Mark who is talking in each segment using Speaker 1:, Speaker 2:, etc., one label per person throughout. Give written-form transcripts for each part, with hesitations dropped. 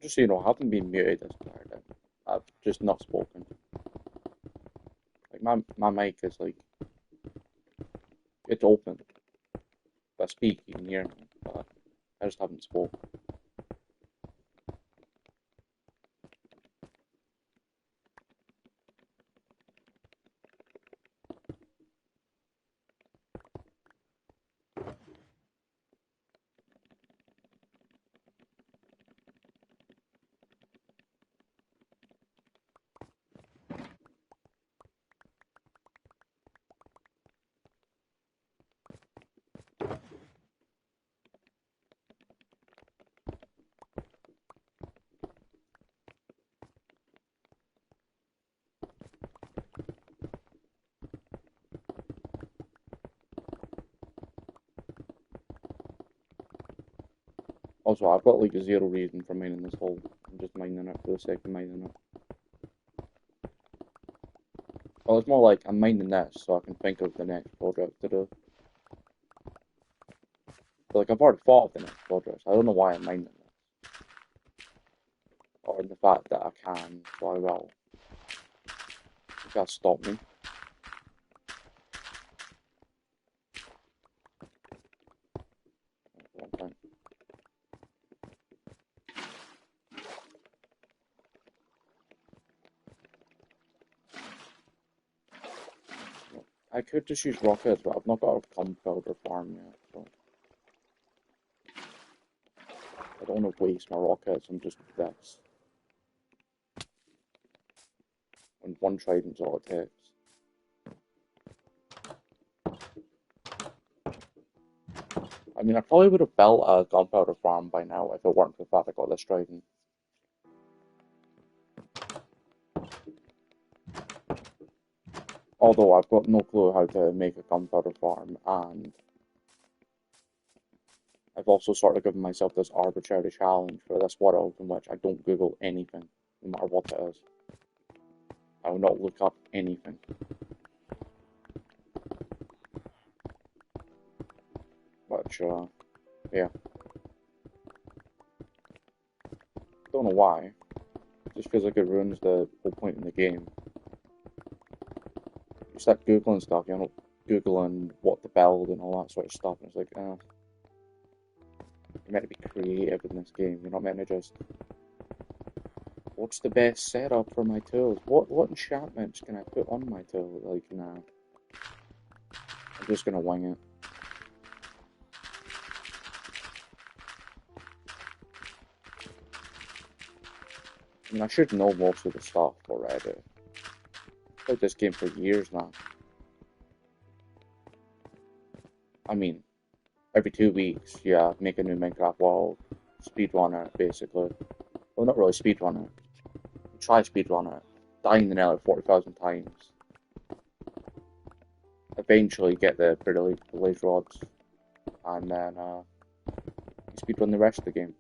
Speaker 1: Just so you know, I haven't been muted this entire time. I've just not spoken. Like my mic is like it's open. If I speak, you can hear me, but I just haven't spoken. Also, I've got like zero reason for mining this hole. I'm just mining it for the sake of mining it. Well, it's more like I'm mining this so I can think of the next project to do. But like I've already thought of the next project, so I don't know why I'm mining this. Or the fact that I can, so I will. You can't stop me. I could just use rockets, but I've not got a gunpowder farm yet, so I don't want to waste my rockets on just this. And one trident's all it takes. I mean, I probably would have built a gunpowder farm by now if it weren't for the fact I got this trident. Although I've got no clue how to make a gunpowder farm, and I've also sort of given myself this arbitrary challenge for this world in which I don't Google anything, no matter what it is. I will not look up anything. Which, yeah. Don't know why. Just feels like it ruins the whole point in the game. You start Googling stuff, you're not Googling what to build and all that sort of stuff, and it's like, you're meant to be creative in this game, you're not meant to just, what's the best setup for my tools? What enchantments can I put on my tool? Like, nah. I'm just gonna wing it. I mean, I should know most of the stuff already. I've played this game for years now. I mean, every 2 weeks, yeah, make a new Minecraft world, speedrun it, basically. Well, not really speedrun it. Try speedrun it, die in the nether 40,000 times. Eventually get the blaze rods, and then speedrun the rest of the game.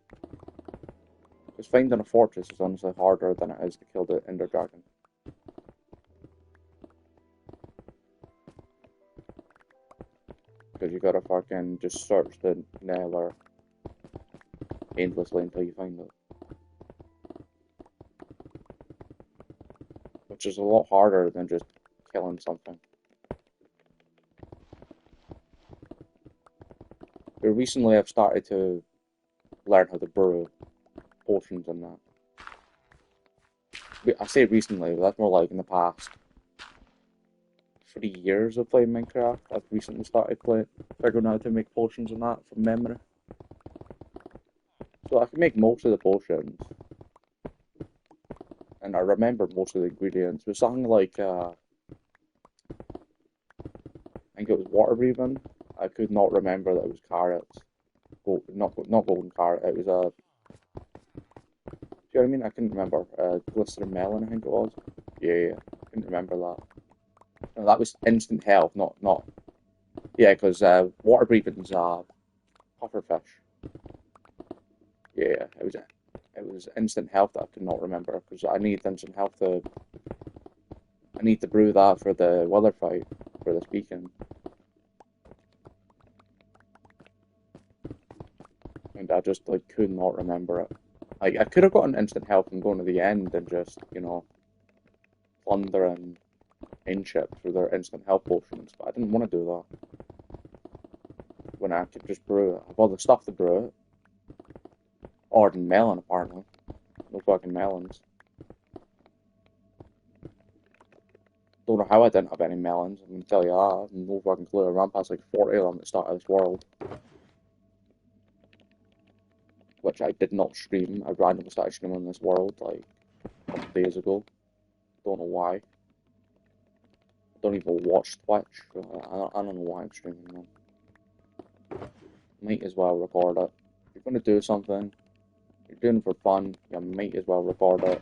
Speaker 1: Because finding a fortress is honestly harder than it is to kill the Ender Dragon. Because you gotta fucking just search the nether endlessly until you find it. Which is a lot harder than just killing something. But recently I've started to learn how to brew potions and that. I say recently, but that's more like in the past 3 years of playing Minecraft. I've recently started figuring out how to make potions and that from memory. So I can make most of the potions. And I remember most of the ingredients. It was something like, I think it was water breathing. I could not remember that it was carrots. Not golden carrot, it was a... Do you know what I mean? I couldn't remember. Glistening melon, I think it was. Yeah, I couldn't remember that. No, that was instant health, not. Yeah, because water breathing's pufferfish. Yeah, it was instant health that I could not remember because I need instant health to. I need to brew that for the weather fight for this beacon, and I just like could not remember it. Like, I could have gotten instant health and going to the end and just, plundering in-ships with their instant health potions, but I didn't want to do that. When I could just brew it. I've all the stuff to brew it. Or melon, apparently. No fucking melons. Don't know how I didn't have any melons, I'm gonna tell you that. I have no fucking clue. I ran past like 40 of them at the start of this world. Which I did not stream. I randomly started streaming this world like a couple days ago. Don't know why. I don't even watch Twitch. I don't know why I'm streaming them. Might as well record it. If you're gonna do something, you're doing it for fun, you might as well record it.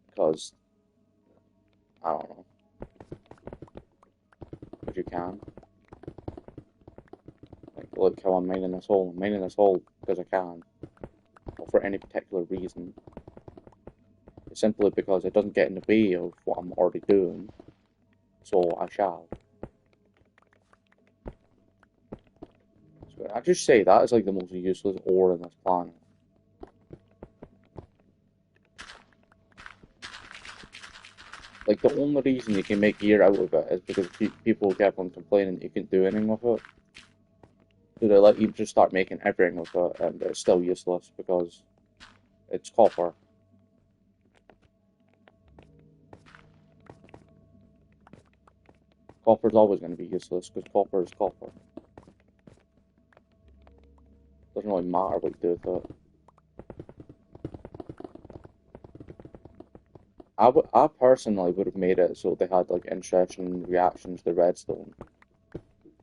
Speaker 1: Because, I don't know. If you can. Like, look how I'm mining this hole. I'm mining this hole because I can. Not for any particular reason. It's simply because it doesn't get in the way of what I'm already doing. So I shall. So I just say that is like the most useless ore on this planet. Like, the only reason you can make gear out of it is because people kept on complaining that you couldn't do anything with it. So they let you just start making everything with it, and it's still useless because it's copper. Copper's always going to be useless because copper is copper. Doesn't really matter what you do with it. I personally would have made it so they had like interesting reactions to redstone.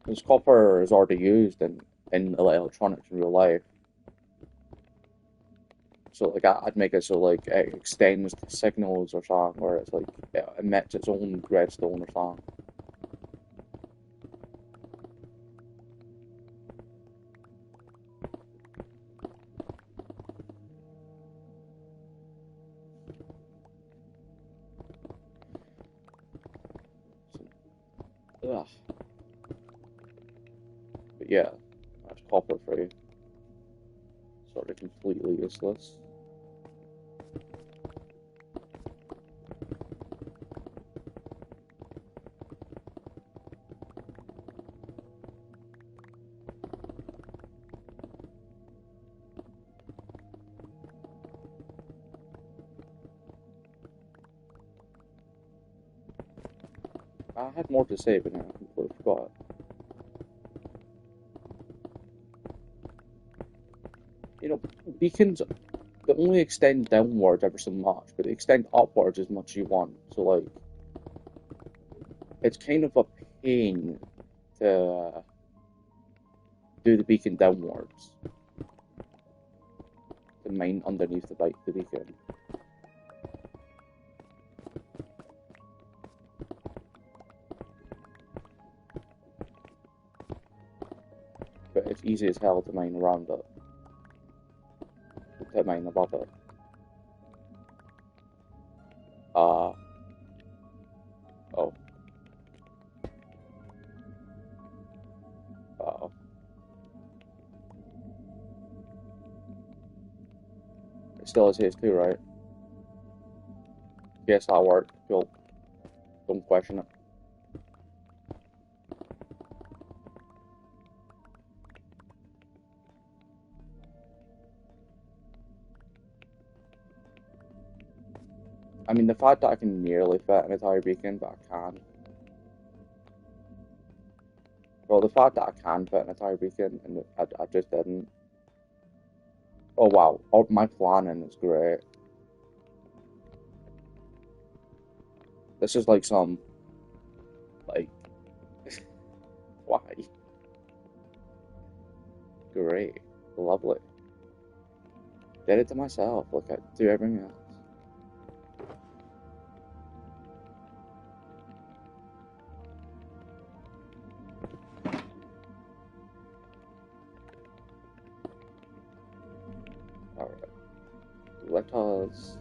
Speaker 1: Because copper is already used in electronics in real life. So like I'd make it so like it extends to signals or something, where it's like it emits its own redstone or something. Ugh. But yeah, that's copper for you. Sort of completely useless. I had more to say, but now I completely forgot. Beacons, they only extend downwards ever so much, but they extend upwards as much as you want. So, like, it's kind of a pain to do the beacon downwards, to mine underneath the beacon. But it's easy as hell to mine around it. To mine above it. Oh. Uh-oh. It still is his too, right? Yes, that worked. Cool. Don't question it. I mean, the fact that I can nearly fit an entire beacon, but I can't. Well, the fact that I can fit an entire beacon, and I just didn't. Oh wow, my planning is great. This is like some, like, why? Great, lovely. Did it to myself, like I do everything else. Alright, let us...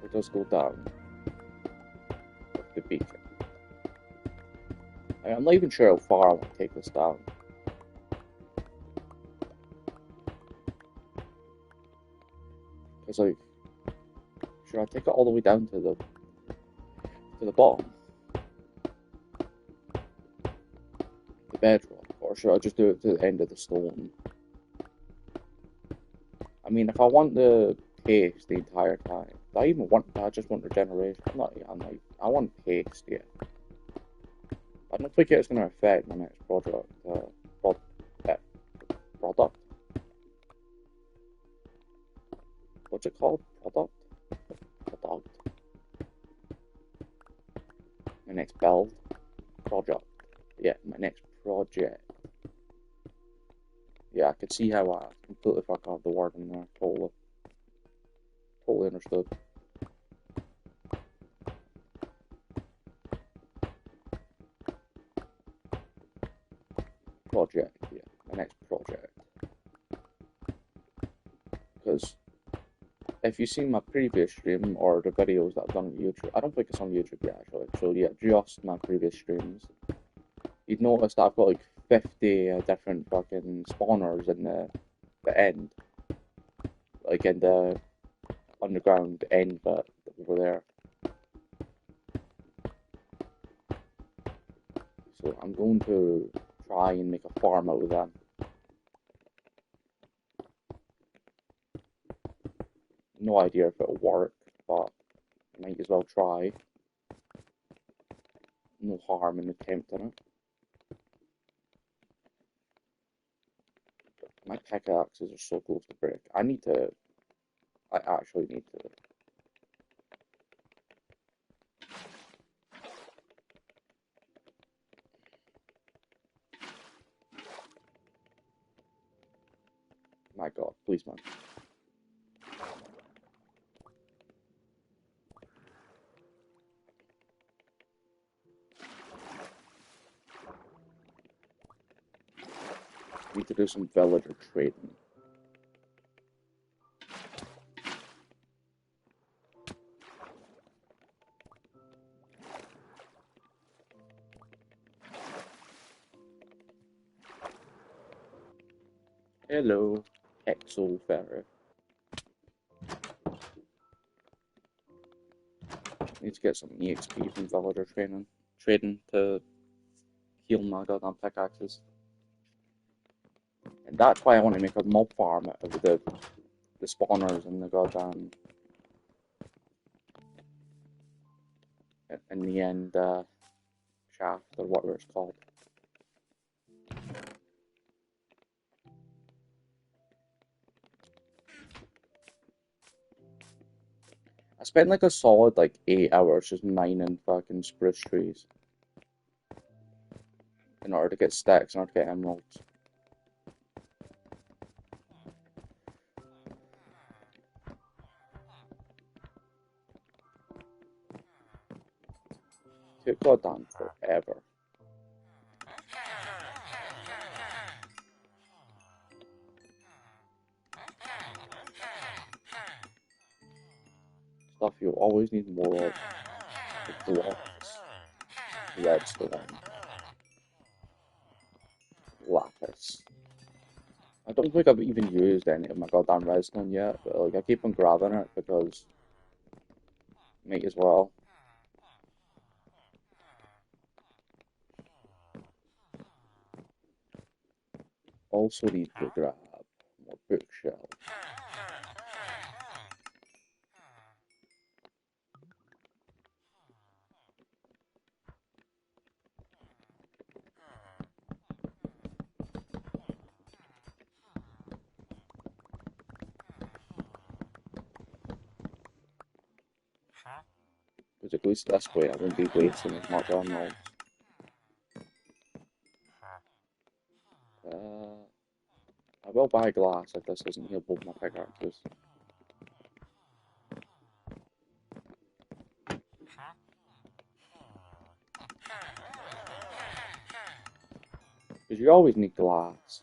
Speaker 1: Let us go down with the beacon. I'm not even sure how far I want to take this down. It's like, should I take it all the way down to the bottom, the bedrock, or should I just do it to the end of the stone? I mean, if I want the paste the entire time, do I even want that? I just want regeneration. I want paste, yeah. I don't think it's going to affect my next project, product. What's it called? Product? My next build? Project. Yeah, my next project. Yeah, I could see how I completely fucked up the word in there. Totally understood. Project, yeah, my next project. Because if you've seen my previous stream or the videos that I've done on YouTube, I don't think it's on YouTube yet actually, so yeah, just my previous streams, you'd notice that I've got like 50 different fucking spawners in the end, like in the underground end bit over there. So I'm going to try and make a farm out of them. No idea if it'll work, but I might as well try. No harm in attempting it. My pickaxes are so close to break. I actually need to. My god, please, man. Need to do some villager trading. Hello, Exo Ferrer. Need to get some EXP from villager trading to heal my goddamn pickaxes. And that's why I want to make a mob farm out of the spawners and the goddamn in the end shaft or whatever it's called. I spent like a solid like 8 hours just mining fucking spruce trees in order to get sticks, in order to get emeralds. Took goddamn forever. Stuff you'll always need more of. The blocks, redstone, lapis. I don't think I've even used any of my goddamn redstone yet, but like I keep on grabbing it because might as well. Also need to grab more bookshelves. Because at least this way I won't be wasting as much emeralds. I will buy glass if this doesn't heal both my pickaxes. Because you always need glass.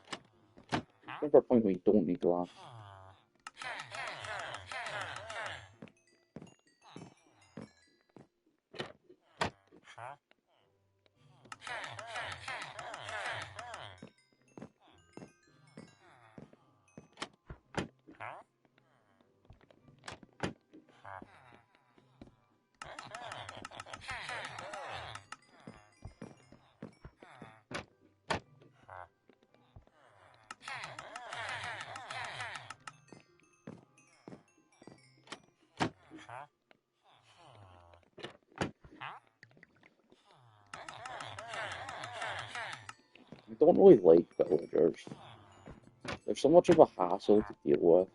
Speaker 1: There's never a point where you don't need glass. I don't really like villagers. They're so much of a hassle to deal with.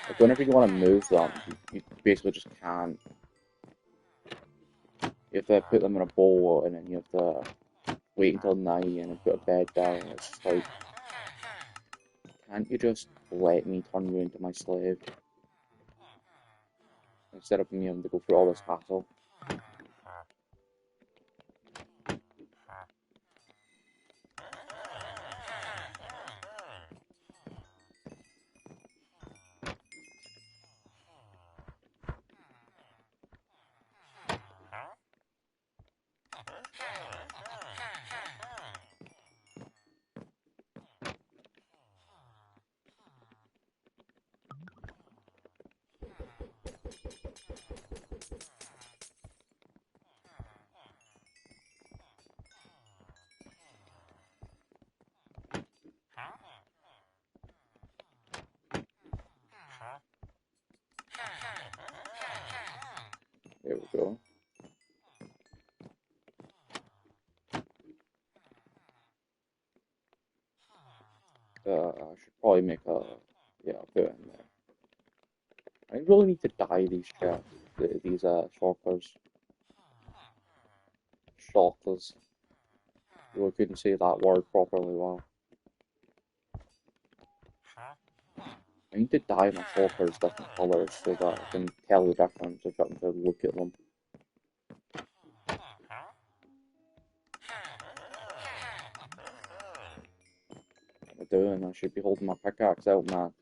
Speaker 1: Like whenever you want to move them, you basically just can't. You have to put them in a bowl and then you have to wait until night and then put a bed down. It's just like, can't you just let me turn you into my slave instead of me having to go through all this hassle? There we go. I should probably make a, yeah, I'll put it in there. I really need to dye these chests, these shulkers. Shulkers. I couldn't say that word properly well. I need to dye my shulkers different colours so that I can tell the difference if I can look at them. What am I doing? I should be holding my pickaxe out, man.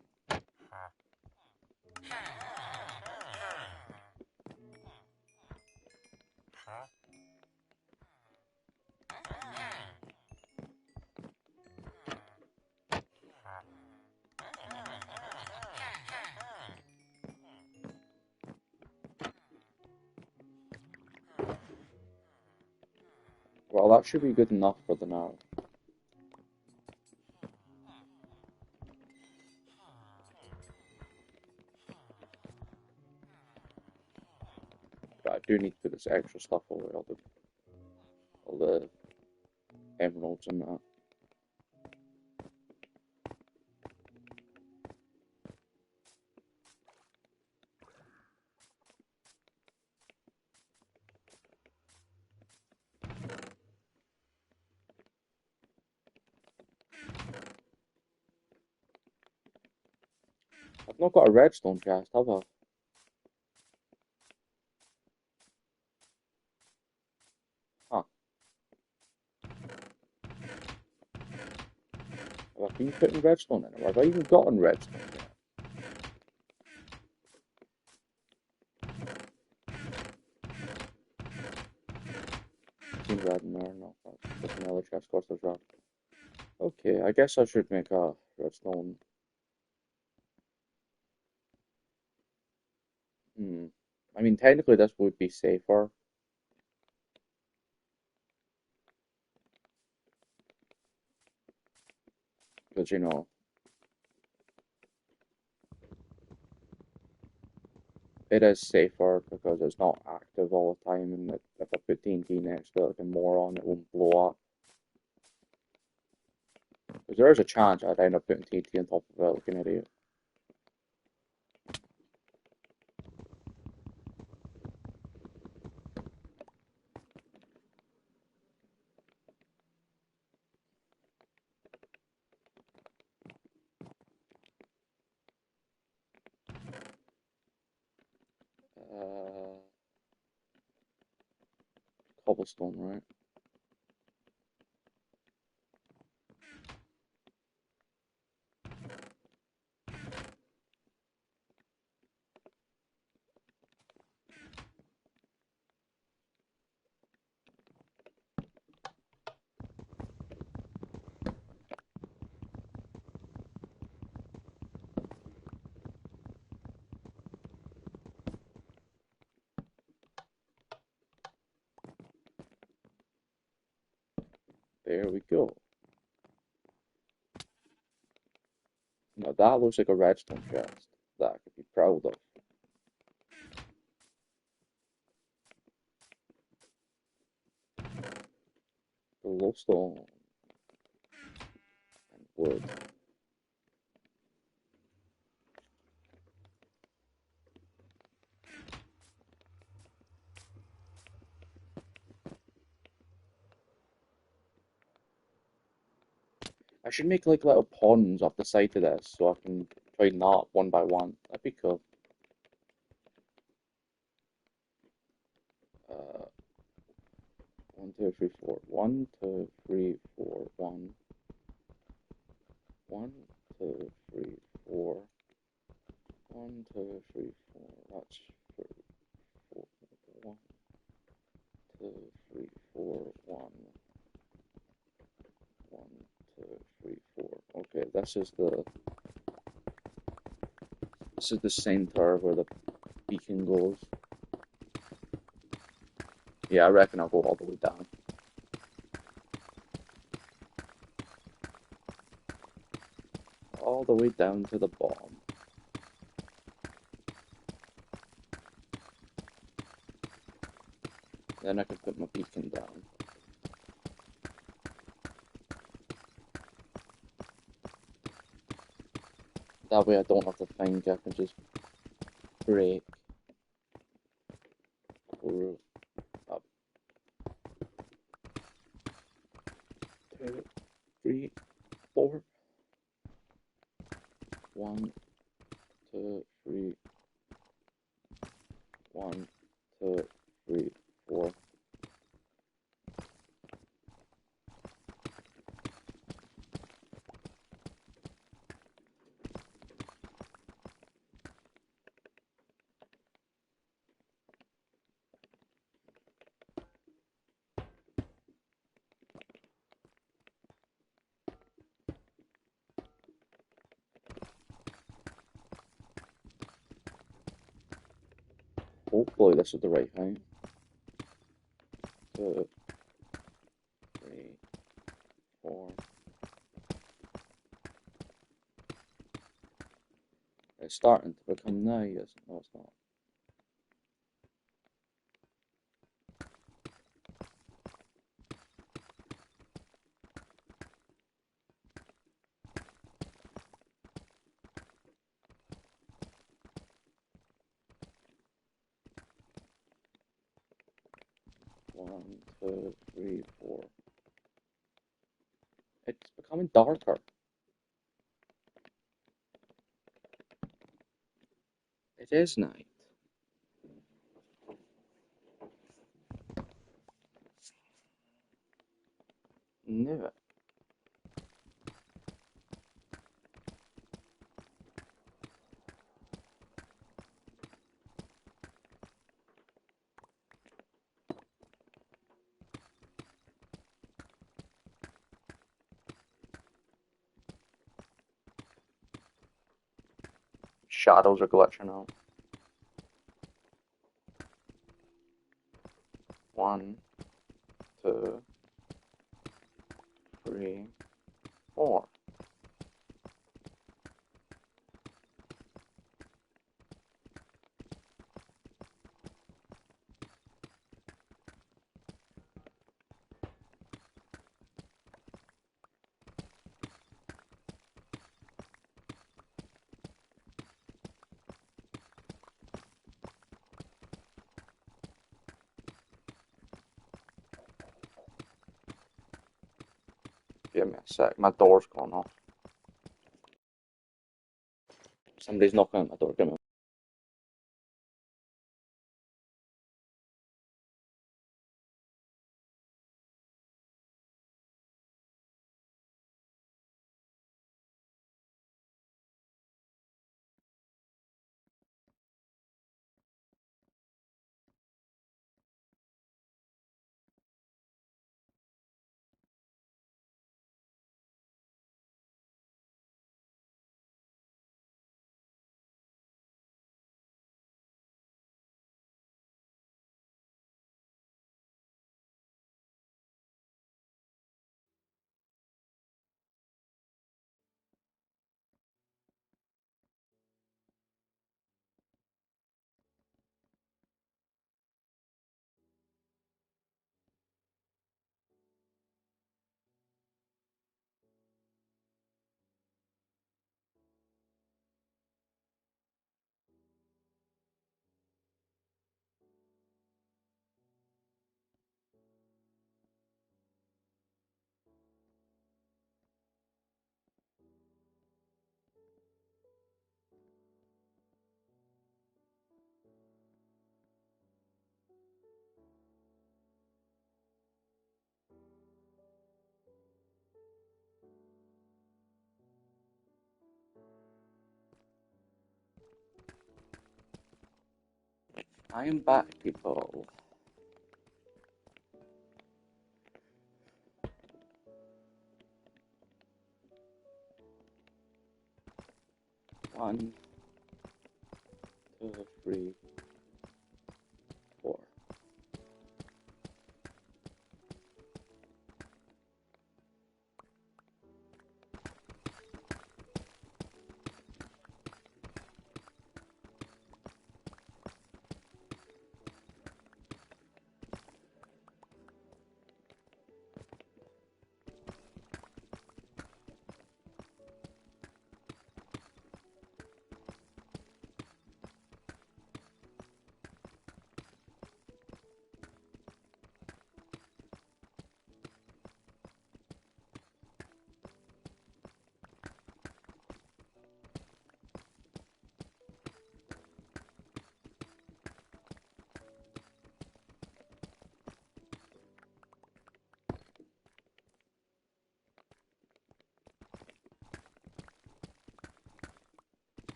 Speaker 1: Well, that should be good enough for the now. But I do need to put this extra stuff away, all the emeralds and that. I've not got a redstone chest, have I? Huh. Have I been putting redstone in it? Have I even gotten redstone yet? Seen red in there? No, that's another chest, of course there's red. Okay, I guess I should make a redstone. I mean, technically this would be safer, because, you know, it is safer because it's not active all the time, and if I put TNT next to it like a moron, it won't blow up. Because there is a chance I'd end up putting TNT on top of it like an idiot. Cobblestone, right? There we go. Now that looks like a redstone chest that I could be proud of. Glowstone and wood. I should make like little ponds off the side of this so I can try knot one by one. That'd be cool. Uh, 1, 2, 3, 4. 1, 2, 3, 4. 1. 1, 2, 3, 4. 1, 2, 3, 4. That's 3, 4. 1, 2, 3, 4. 1. 1, 2, 3, 4. Okay, this is the center where the beacon goes. Yeah, I reckon I'll go all the way down. All the way down to the bottom. Then I can put my beacon down. That way I don't have to think, I can just break through up. 2, 3, 4. 1, 2, 3. 1, 2, 3, 4. Hopefully this is the right height. 2, 3, 4. It's starting to become nice. No, it's not. One, 2, 3, 4. It's becoming darker. It is night. Knew it. Shadows are glitching out. 1, 2, 3, 4. Give me a sec. My door's gone off. Somebody's knocking at my door. Give me I am back, people. One, two, three, four.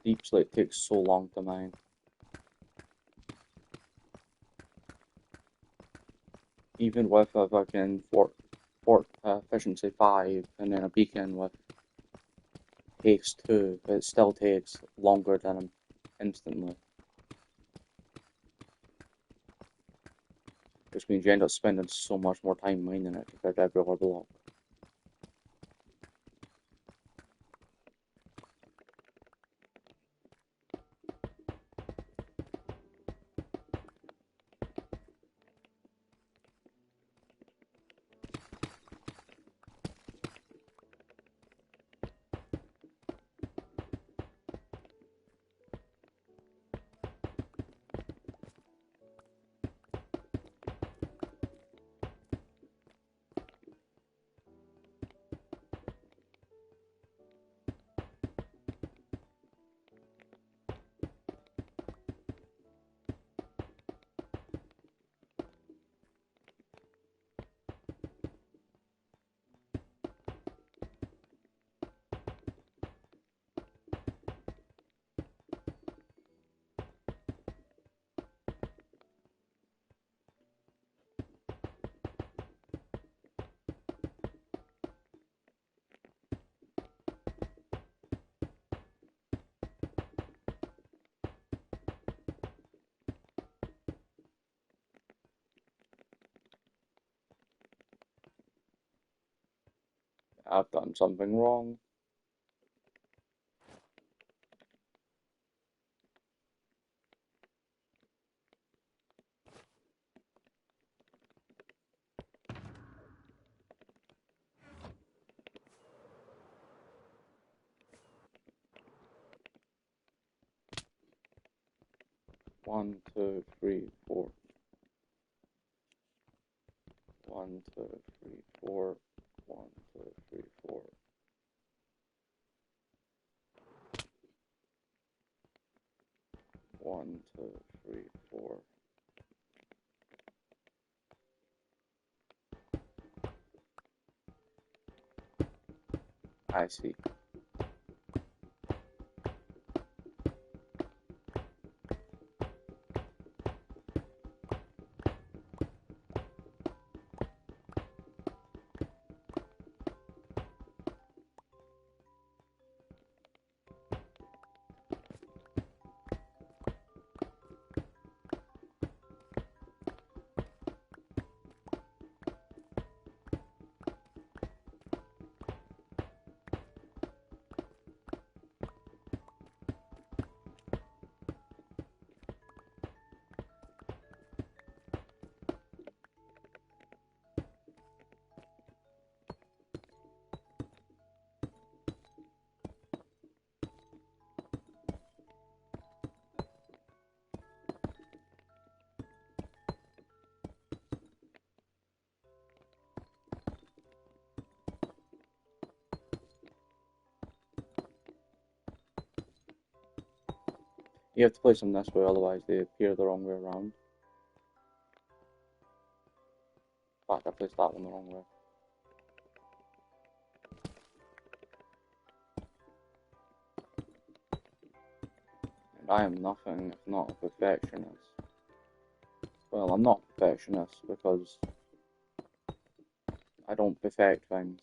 Speaker 1: Deep Slate takes so long to mine. Even with a fucking fort efficiency 5 and then a beacon with haste 2, it still takes longer than instantly. Which means you end up spending so much more time mining it compared to every other block. I've done something wrong. One, two, three, four. 1, 2, 3, 4. 1, 2, 3, 4. 1, 2, 3, 4. I see. You have to place them this way, otherwise they appear the wrong way around. In fact, I placed that one the wrong way. And I am nothing if not a perfectionist. Well, I'm not a perfectionist because I don't perfect things.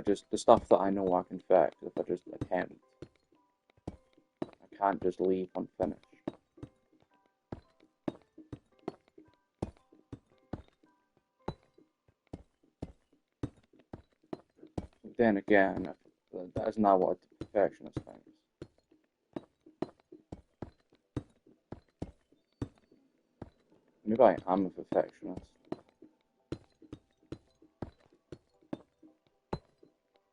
Speaker 1: The stuff that I know I can fix, if I just attempt, I can't just leave unfinished. Then again, that is not what a perfectionist thinks. Maybe I am a perfectionist.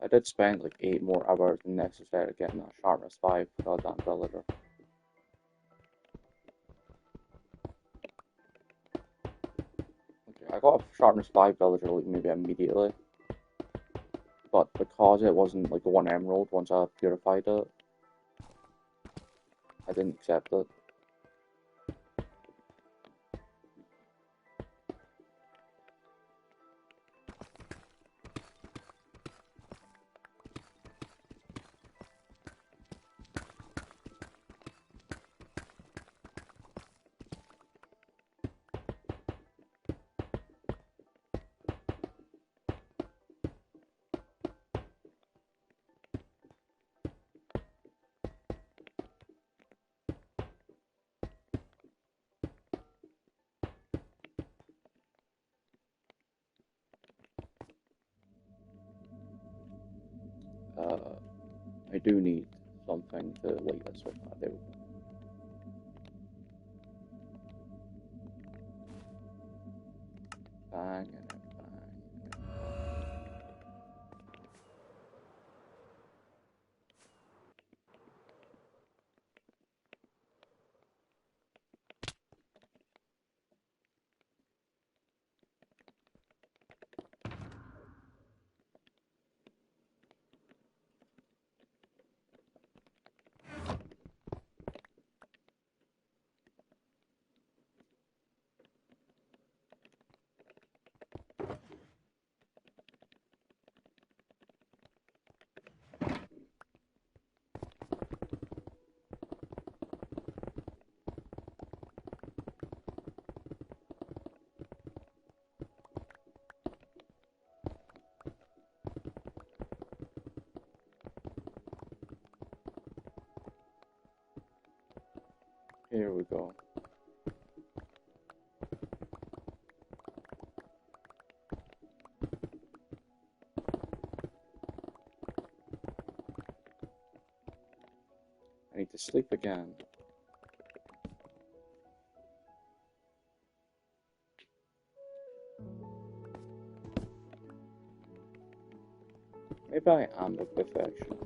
Speaker 1: I did spend like 8 more hours than necessary getting that sharpness 5 goddamn villager. Okay, I got a sharpness 5 villager like maybe immediately, but because it wasn't like a 1 emerald once I purified it, I didn't accept it. I do need something to light this with. There we go. Bang and then bang. Here we go. I need to sleep again. Maybe I am a perfectionist.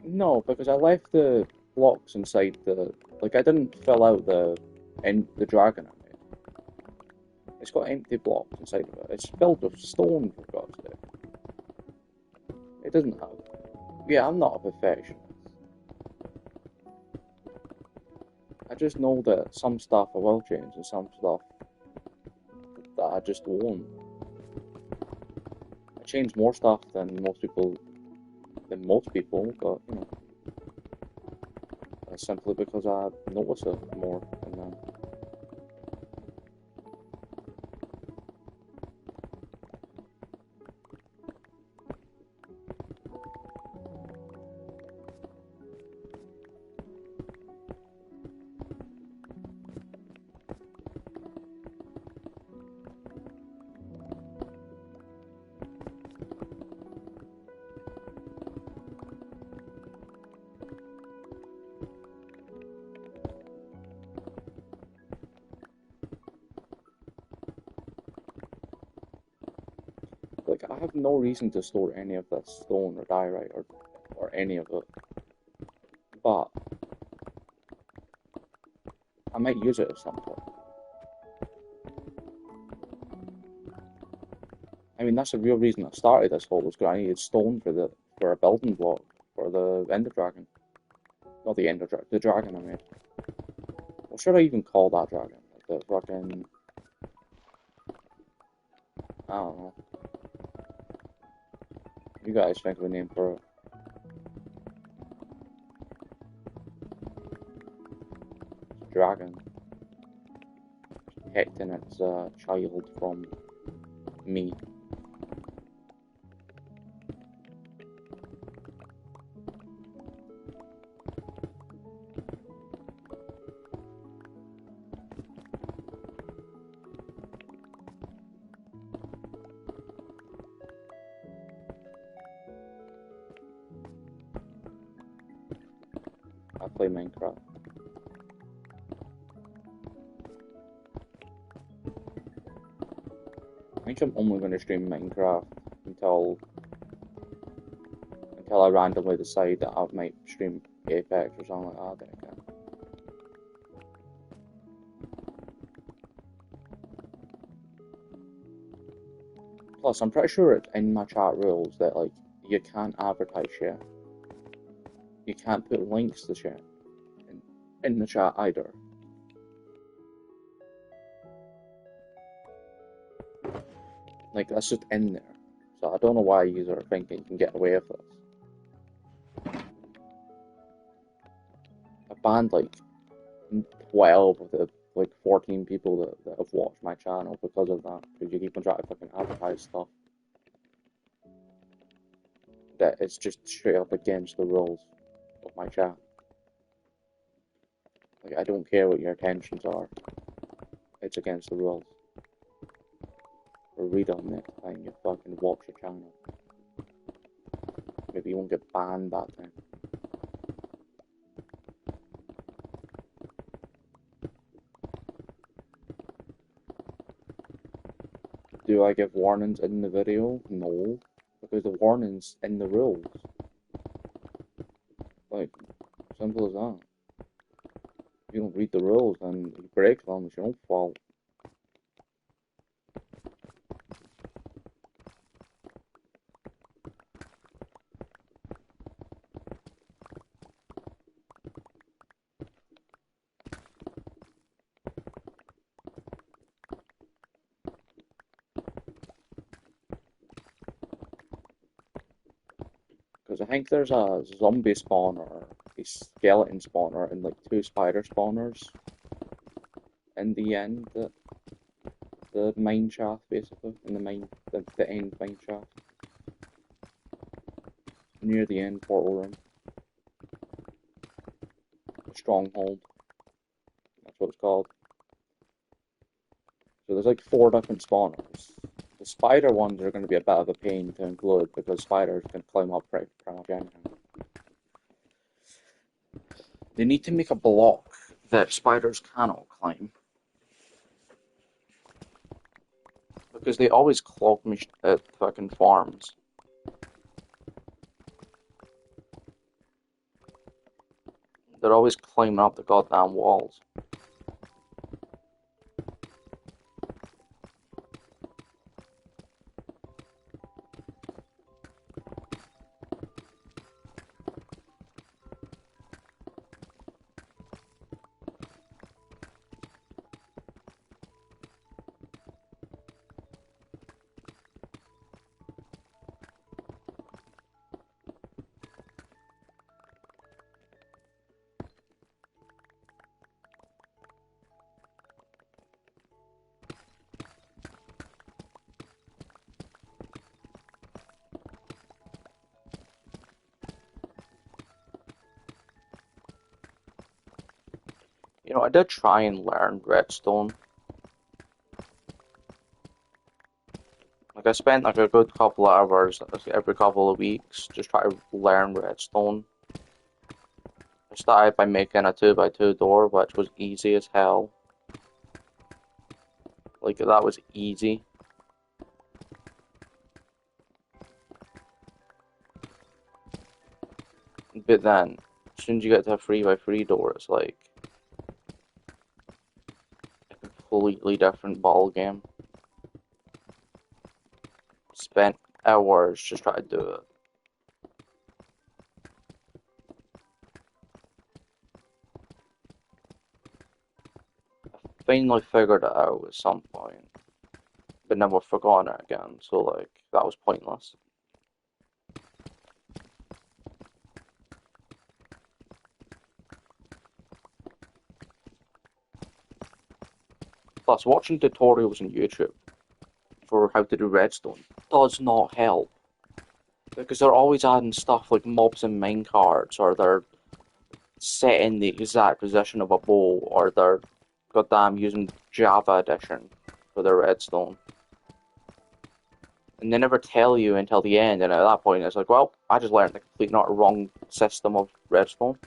Speaker 1: No, because I left the blocks inside the. Like, I didn't fill out the dragon I made. It's got empty blocks inside of it. It's filled with stone, for God's sake. It doesn't have. Yeah, I'm not a perfectionist. I just know that some stuff I will change and some stuff that I just won't. I change more stuff than most people, but you know, that's simply because I notice it more and then. Like, I have no reason to store any of this stone or diorite or any of it, but I might use it at some point. I mean, that's the real reason I started this hole, was because I needed stone for a building block for the Ender Dragon. Not the Ender Dragon, the dragon I made. What should I even call that dragon? Like the fucking... I don't know. You guys think of a name for it. Dragon. Protecting its child from me. I play Minecraft. I think I'm only going to stream Minecraft until I randomly decide that I might stream Apex or something like that. Then I can. Plus, I'm pretty sure it's in my chat rules that like you can't advertise shit. You can't put links to shit in the chat either. Like that's just in there. So I don't know why you are thinking you can get away with this. I banned like 12 of the like 14 people that have watched my channel because of that. Because you keep on trying to fucking advertise stuff that is just straight up against the rules of my chat. Like I don't care what your intentions are. It's against the rules. Or read on next time you fucking watch your channel. Maybe you won't get banned that time. Do I give warnings in the video? No. Because the warning's in the rules. Like, simple as that. If you don't read the rules and you break them, it's your own fault. Because I think there's a zombie spawner, a skeleton spawner, and like 2 spider spawners in the end, the mine shaft basically, in the end mine shaft. Near the end portal room. The stronghold. That's what it's called. So there's like 4 different spawners. The spider ones are going to be a bit of a pain to include because spiders can climb up pretty much anything. They need to make a block that spiders cannot climb. Because they always clog me at fucking farms. They're always climbing up the goddamn walls. You know, I did try and learn redstone. Like I spent like a good couple of hours every couple of weeks just trying to learn redstone. I started by making a 2x2 door, which was easy as hell. Like that was easy. But then, as soon as you get to a 3x3 door, it's like a completely different ball game. Spent hours just trying to do it. I finally figured it out at some point, but never forgotten it again, so like, that was pointless. Plus, watching tutorials on YouTube for how to do redstone does not help. Because they're always adding stuff like mobs and minecarts, or they're setting the exact position of a bow, or they're goddamn using Java Edition for their redstone. And they never tell you until the end, and at that point it's like, well, I just learned the complete not wrong system of redstone.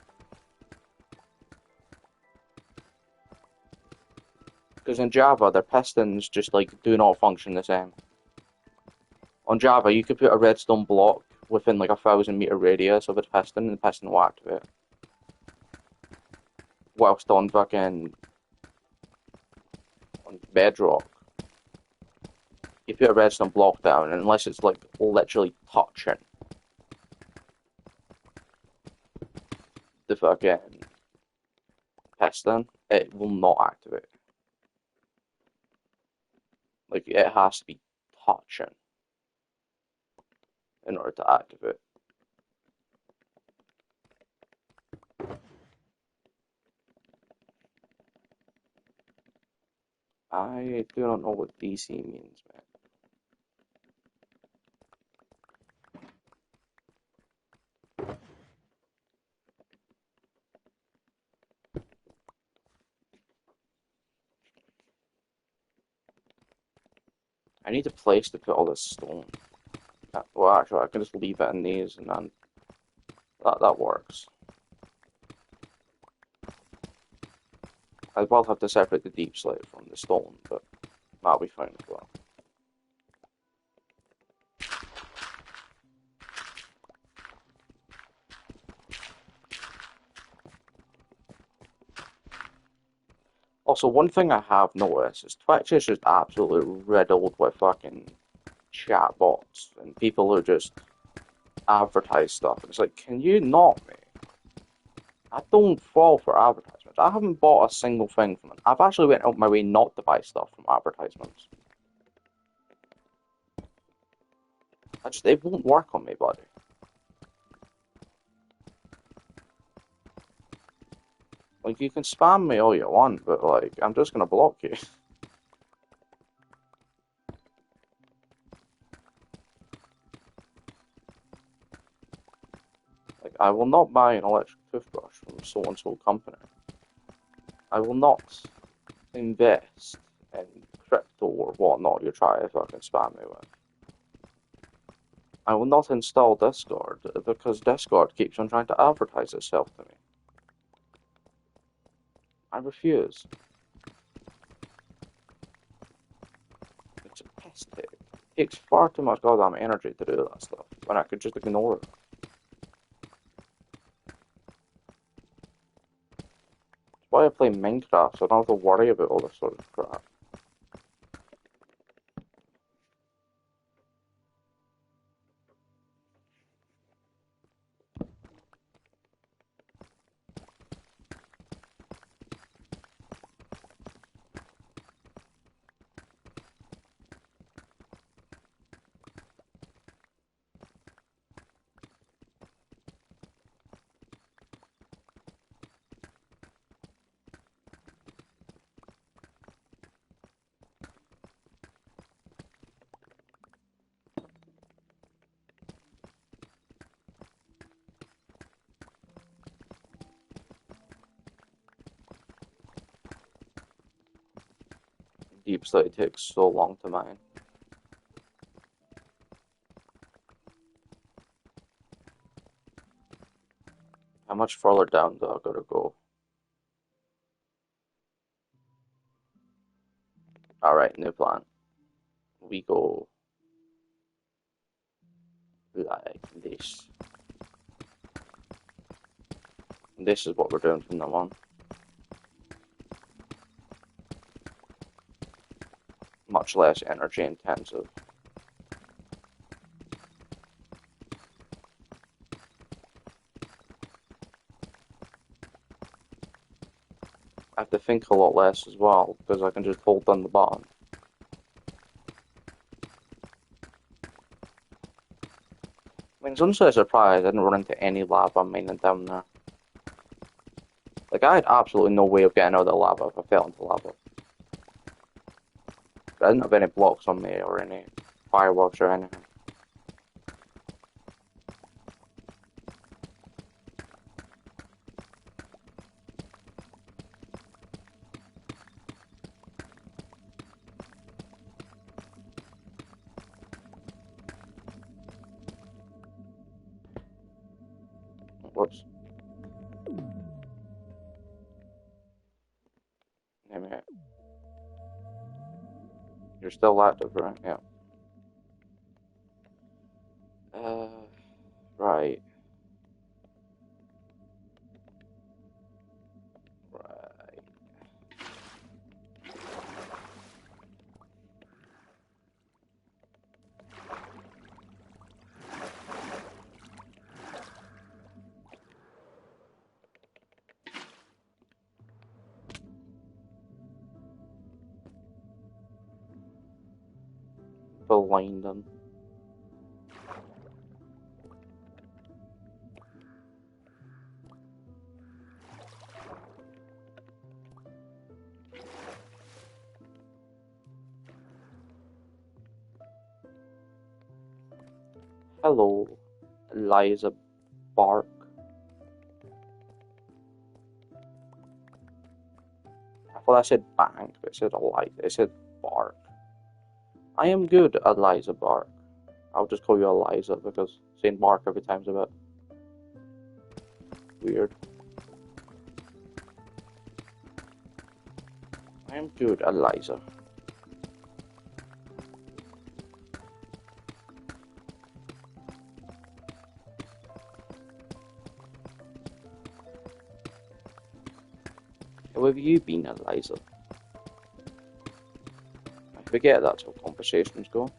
Speaker 1: Because in Java, their pistons just like do not function the same. On Java, you could put a redstone block within like a 1,000-meter radius of its piston, and the piston will activate. Whilst on Bedrock, you put a redstone block down, and unless it's like literally touching the fucking piston, it will not activate. Like, it has to be touching in order to activate. I do not know what DC means, man. I need a place to put all this stone. Well, actually, I can just leave it in these, and then that works. I will have to separate the deep slate from the stone, but that'll be fine as well. Also, one thing I have noticed is Twitch is just absolutely riddled with fucking chatbots and people who just advertise stuff. And it's like, can you not, mate? I don't fall for advertisements. I haven't bought a single thing from them. I've actually went out my way not to buy stuff from advertisements. It won't work on me, buddy. Like, you can spam me all you want, but, like, I'm just gonna block you. Like, I will not buy an electric toothbrush from so-and-so company. I will not invest in crypto or whatnot you're trying to fucking spam me with. I will not install Discord because Discord keeps on trying to advertise itself to me. I refuse. It's a piss take. It takes far too much goddamn energy to do that stuff when I could just ignore it. That's why I play Minecraft, so I don't have to worry about all this sort of crap. Deep slate takes so long to mine. How much further down do I gotta go? Alright, new plan. We go like this. And this is what we're doing from now on. Much less energy intensive. I have to think a lot less as well, because I can just hold down the button. I mean, it's honestly a surprise I didn't run into any lava mining down there. Like, I had absolutely no way of getting out of the lava if I fell into lava. I didn't have any blocks on me or any fireworks or anything. Whoops. Name it. You're still active, right? Yeah. Right. Right. Blind them. Hello, Eliza Bark. I thought I said bank, but it said Eliza. It said Bark. I am good, Eliza Bark. I'll just call you Eliza because saying Mark every time's a bit weird. I am good, Eliza. How have you been, Eliza? I forget that's how conversations go.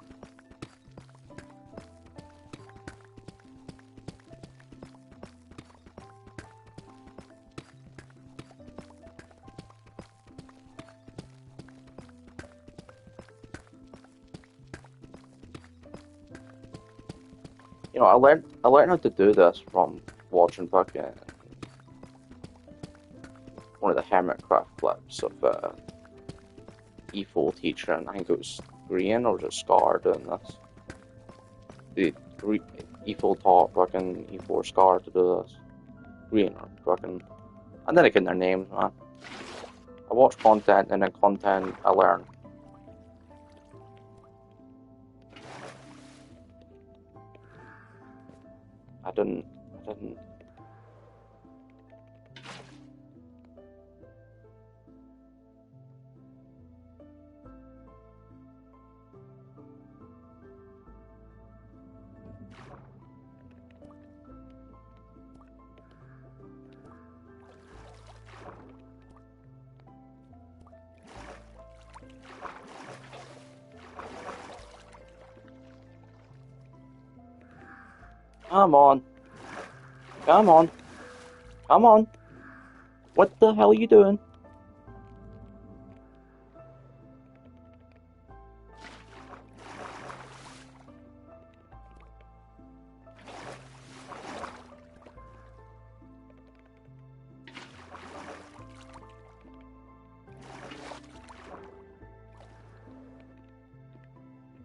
Speaker 1: You know, I learned how to do this from watching fucking one of the Hermitcraft clips of E4 teacher, and I think it was Green or just Scar doing this. The E4 taught fucking E4 Scar to do this. Green or fucking, and then I get their names, man. I watch content and then content I learn. I didn't. Come on. Come on. Come on. What the hell are you doing?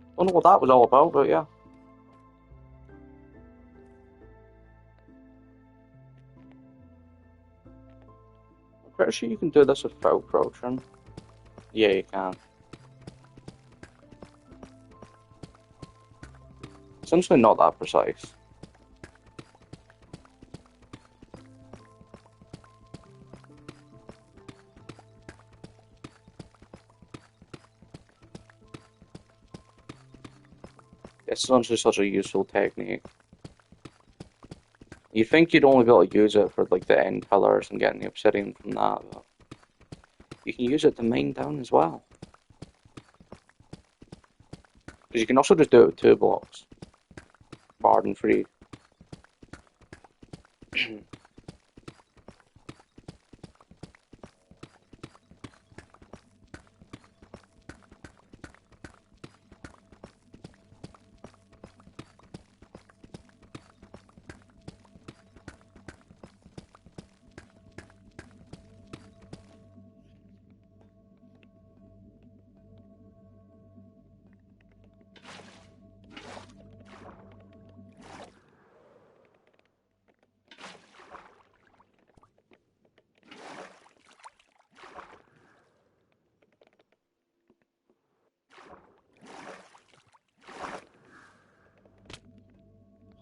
Speaker 1: I don't know what that was all about, but yeah. I'm pretty sure you can do this without crouching. Yeah, you can. Essentially not that precise. It's essentially such a useful technique. You think you'd only be able to use it for like the end pillars and getting the obsidian from that, but you can use it to mine down as well. Because you can also just do it with 2 blocks. Barred and free.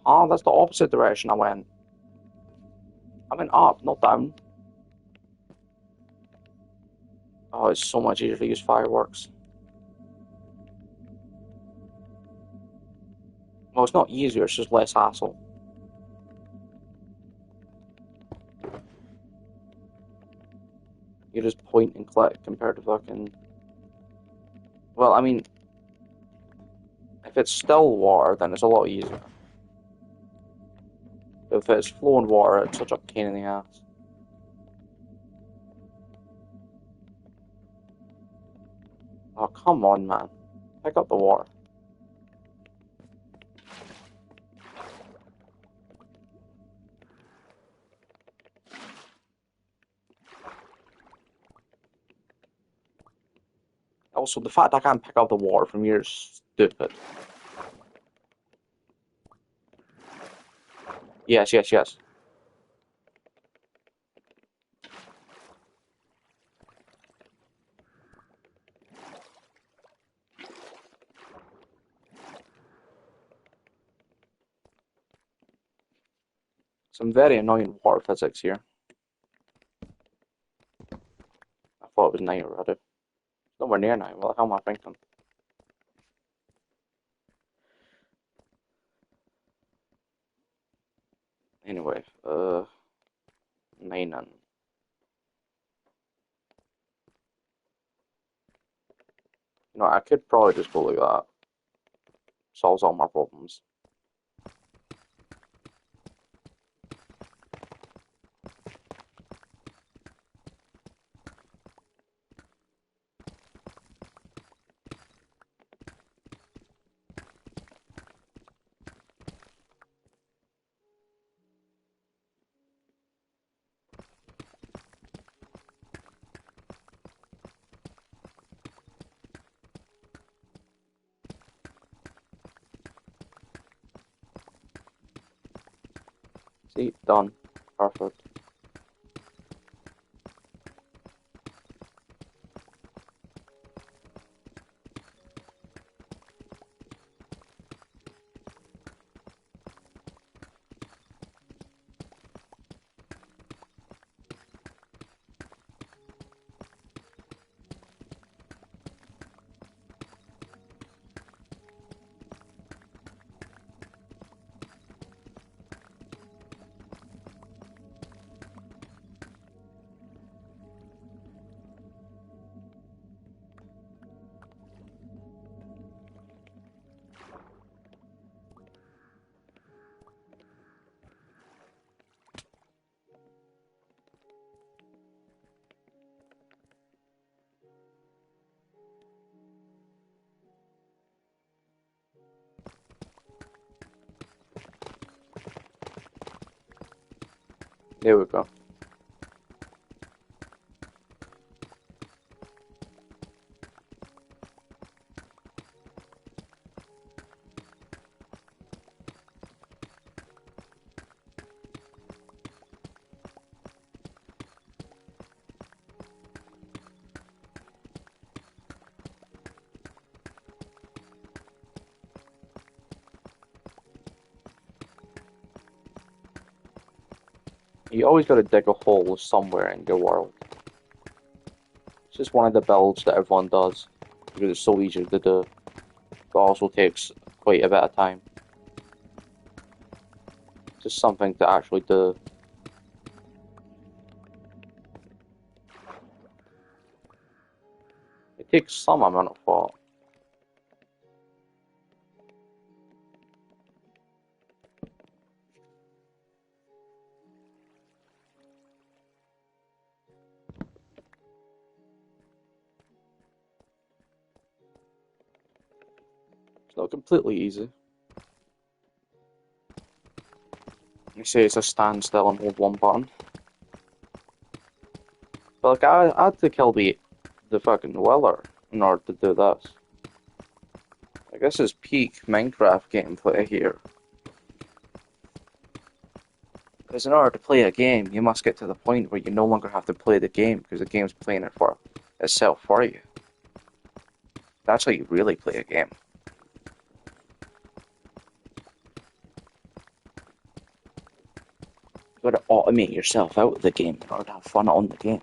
Speaker 1: Oh, that's the opposite direction I went. I went up, not down. Oh, it's so much easier to use fireworks. Well, it's not easier, it's just less hassle. You just point and click compared to fucking... Well, I mean, if it's still water, then it's a lot easier. If it's flowing water, it's such a pain in the ass. Oh, come on, man. Pick up the water. Also, the fact I can't pick up the water from here is stupid. Yes, yes, yes. Some very annoying water physics here. I thought it was night already. It's nowhere near night. What the hell am I thinking? Anyway, mining. You know, I could probably just go like that. Solves all my problems. See, done. Perfect. There we go. You always gotta dig a hole somewhere in your world. It's just one of the builds that everyone does, because it's so easy to do, but also takes quite a bit of time. Just something to actually do. It takes some amount of thought. It's not completely easy. You say it's a standstill and hold one button. But like, I had to kill the fucking Weller in order to do this. I guess it's peak Minecraft gameplay here. Because in order to play a game, you must get to the point where you no longer have to play the game because the game's playing it for itself for you. That's how you really play a game.
Speaker 2: got to automate yourself out of the game in order to have fun on the game.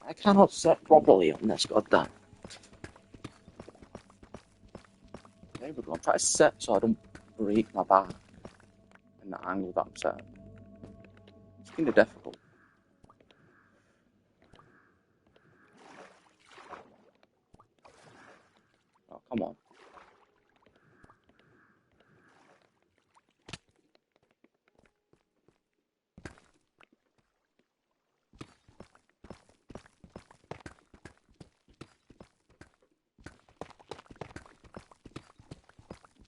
Speaker 2: I cannot sit properly on this, goddamn. There we go. I'm trying to sit so I don't break my back in the angle that I'm sitting. It's kind of difficult. Oh, come on.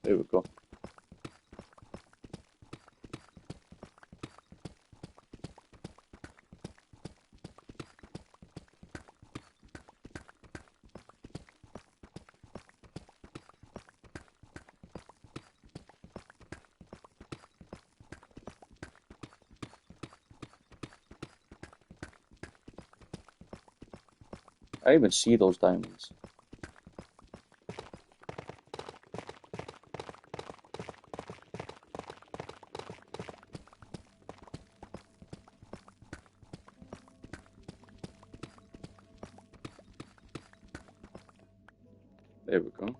Speaker 2: There we go. I even see those diamonds. There we go.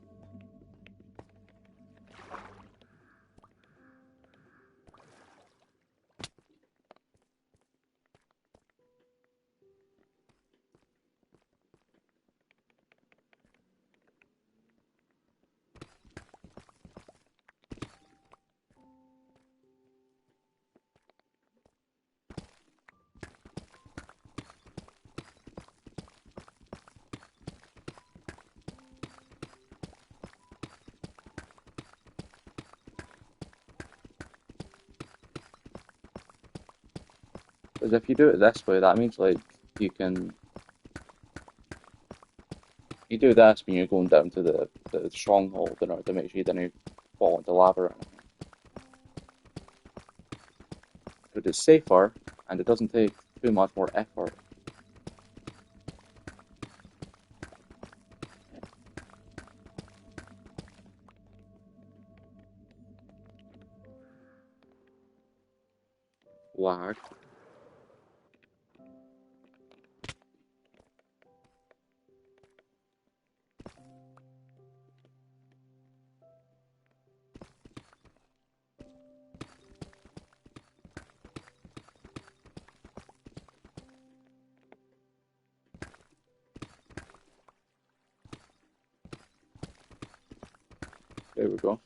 Speaker 2: Because if you do it this way, that means like you can. You do this when you're going down to the stronghold in order to make sure you don't fall into lava or anything. But it's safer and it doesn't take too much more effort. Lag. There we go.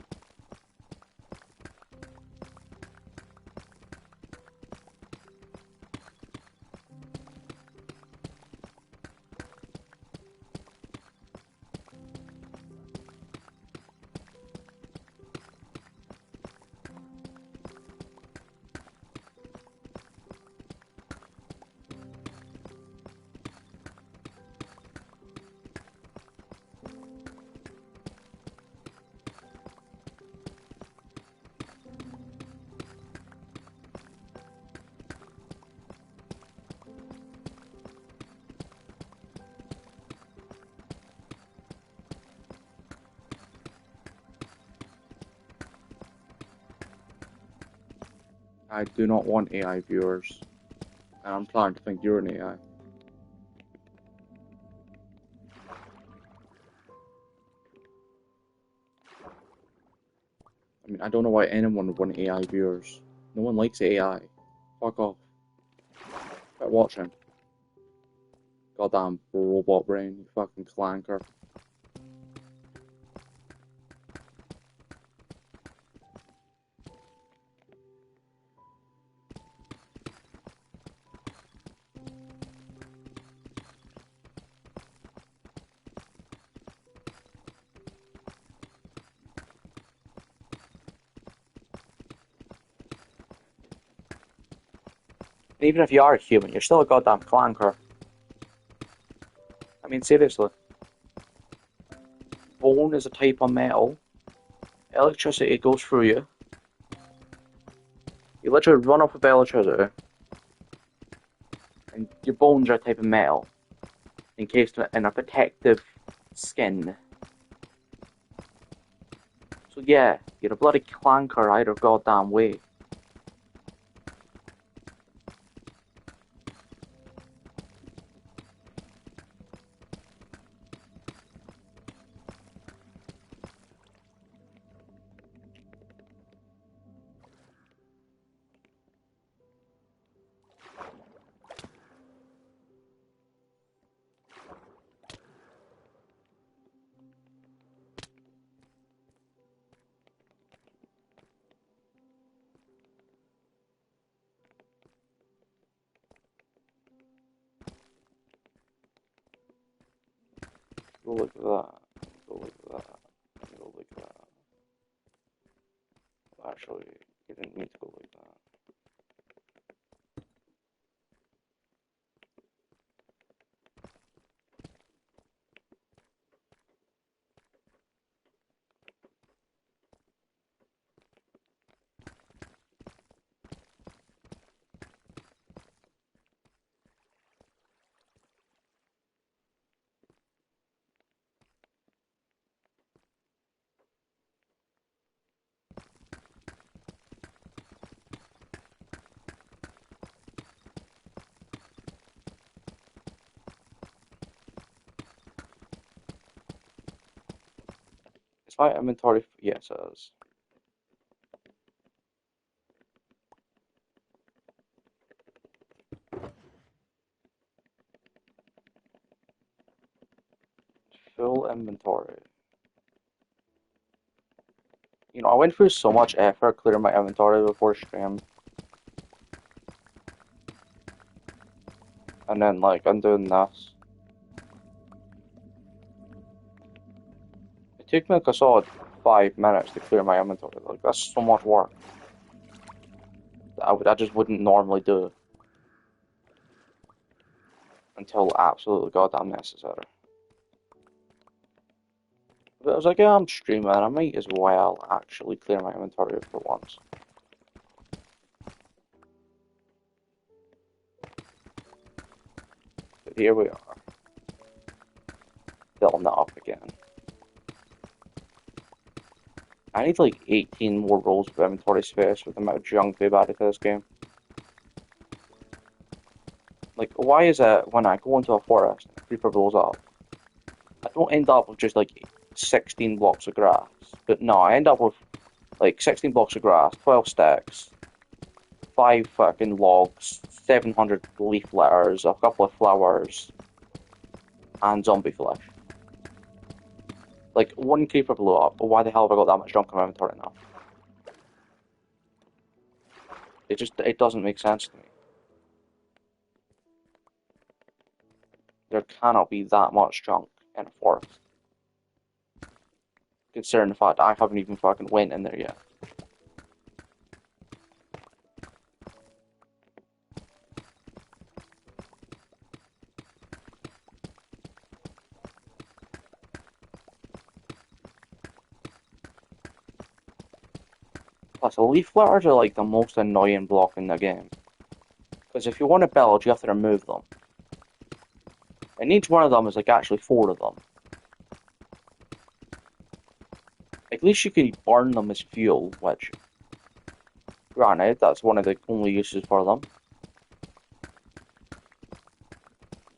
Speaker 2: I do not want AI viewers. And I'm starting to think you're an AI. I mean, I don't know why anyone would want AI viewers. No one likes AI. Fuck off. Quit watching. Goddamn robot brain, you fucking clanker. Even if you are a human, you're still a goddamn clanker. I mean, seriously. Bone is a type of metal. Electricity goes through you. You literally run off of electricity. And your bones are a type of metal. Encased in a protective skin. So yeah, you're a bloody clanker either goddamn way. Go like that. Go like that. Go like that. Actually, you didn't need to go like that. Is my inventory? Yes, it is. Full inventory. You know, I went through so much effort clearing my inventory before stream. And then, like, I'm doing this. It took me like a solid 5 minutes to clear my inventory. Like, that's so much work. I just wouldn't normally do until absolutely goddamn necessary. But I was like, yeah, I'm streaming, I might as well actually clear my inventory for once. But here we are. Filling that up again. I need like 18 more rolls of inventory space with the amount of junk they've added to this game. Like, why is it when I go into a forest and a creeper blows up, I don't end up with just like 16 blocks of grass? But no, I end up with like 16 blocks of grass, 12 sticks, 5 fucking logs, 700 leaf litters, a couple of flowers, and zombie flesh. Like, one creeper blew up, but why the hell have I got that much junk in my inventory now? It doesn't make sense to me. There cannot be that much junk in a forest. Considering the fact I haven't even fucking went in there yet. Plus, leaf litters are like the most annoying block in the game. Because if you want to build, you have to remove them. And each one of them is like actually 4 of them. At least you can burn them as fuel, which, granted, that's one of the only uses for them.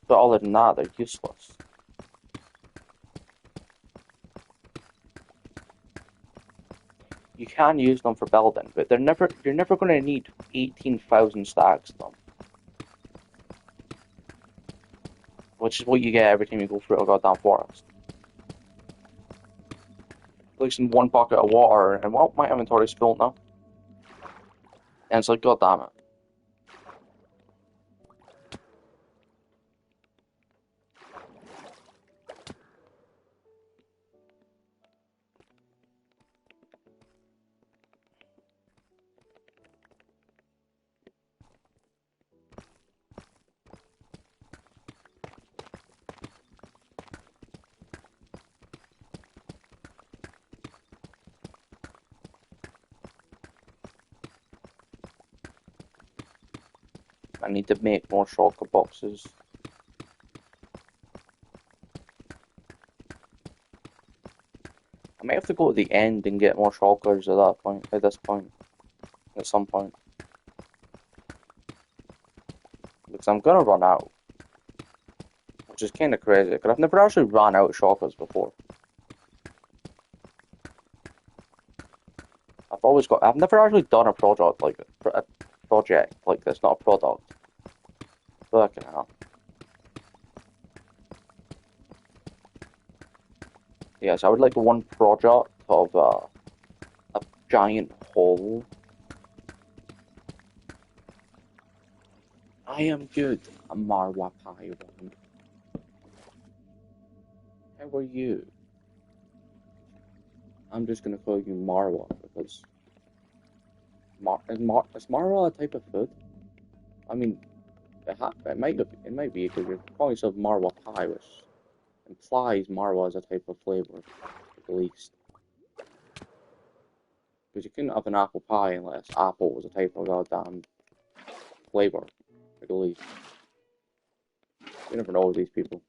Speaker 2: But other than that, they're useless. You can use them for building, but you're never going to need 18,000 stacks of them. Which is what you get every time you go through a goddamn forest. At least in one bucket of water, and well, my inventory's full now. And it's like, god damn it. I need to make more shotgun boxes. I might have to go to the end and get more shulkers at that point, at this point, at some point. Because I'm gonna run out. Which is kinda crazy, because I've never actually ran out of shulkers before. I've never actually done a project like this, not a product. Fucking hell. Yes, I would like one project of a giant hole. I am good, a Marwa Pie one. How are you? I'm just gonna call you Marwa because is Marwa a type of food? I mean, it might be because you're calling yourself Marwa Pie, which implies Marwa is a type of flavor, at the least. Because you couldn't have an apple pie unless apple was a type of goddamn flavor, at the least. You never know with these people.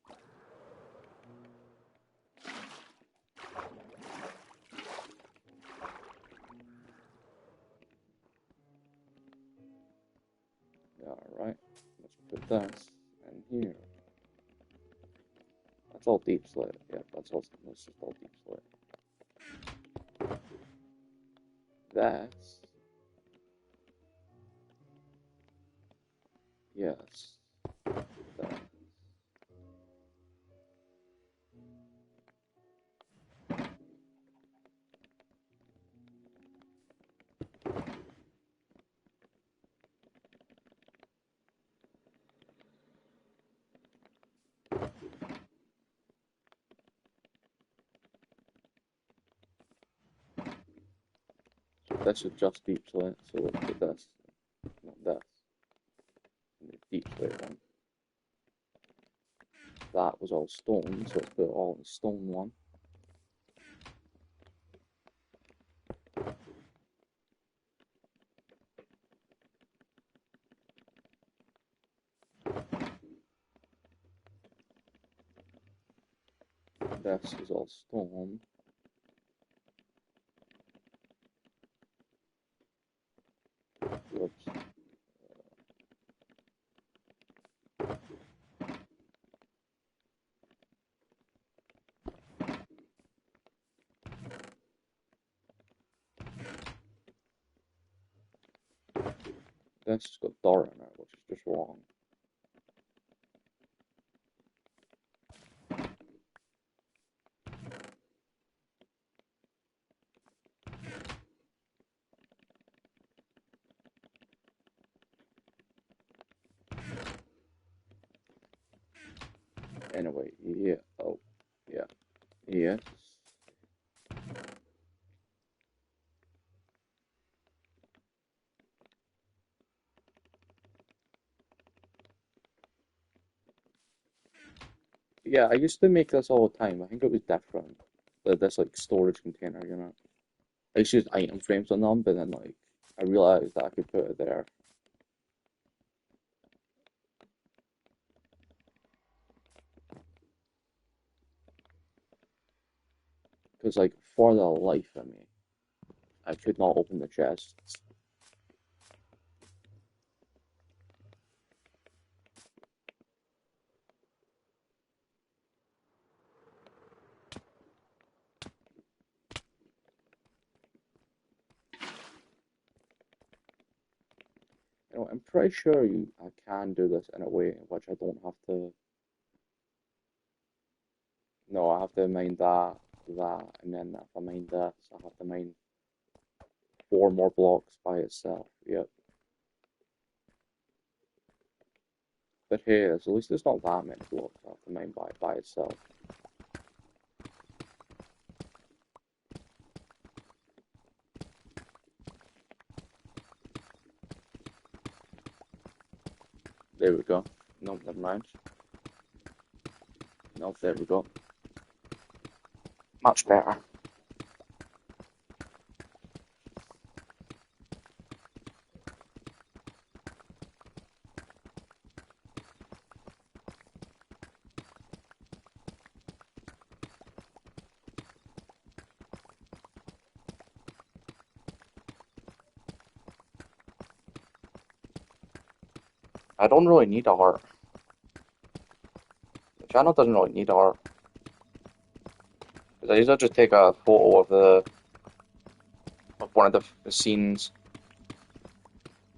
Speaker 2: Alright, let's put this in here. That's all deep slit. Yeah, that's just all deep slit. This. Yes. That. This is just deep slit, so let's put this. Not this. And the deep slit one. That was all stone, so let's put it all in stone one. This is all stone. Whoops. This has got Dora in it, which is just wrong. Anyway, yeah. Oh, yeah. Yes. Yeah, I used to make this all the time. I think it was different. This like storage container, you know. I used to use item frames on them, but then like I realized that I could put it there. Because like for the life of me, I could not open the chests. You know, I'm pretty sure I can do this in a way in which I don't have to. No, I have to mine that, and then if I mine this, I have to mine 4 more blocks by itself. Yep. But hey, at least it's not that many blocks I have to mine by itself. There we go. Nope, never mind. Nope, there we go. Much better. I don't really need a heart. The channel doesn't really need a heart. 'Cause I usually just take a photo of one of the scenes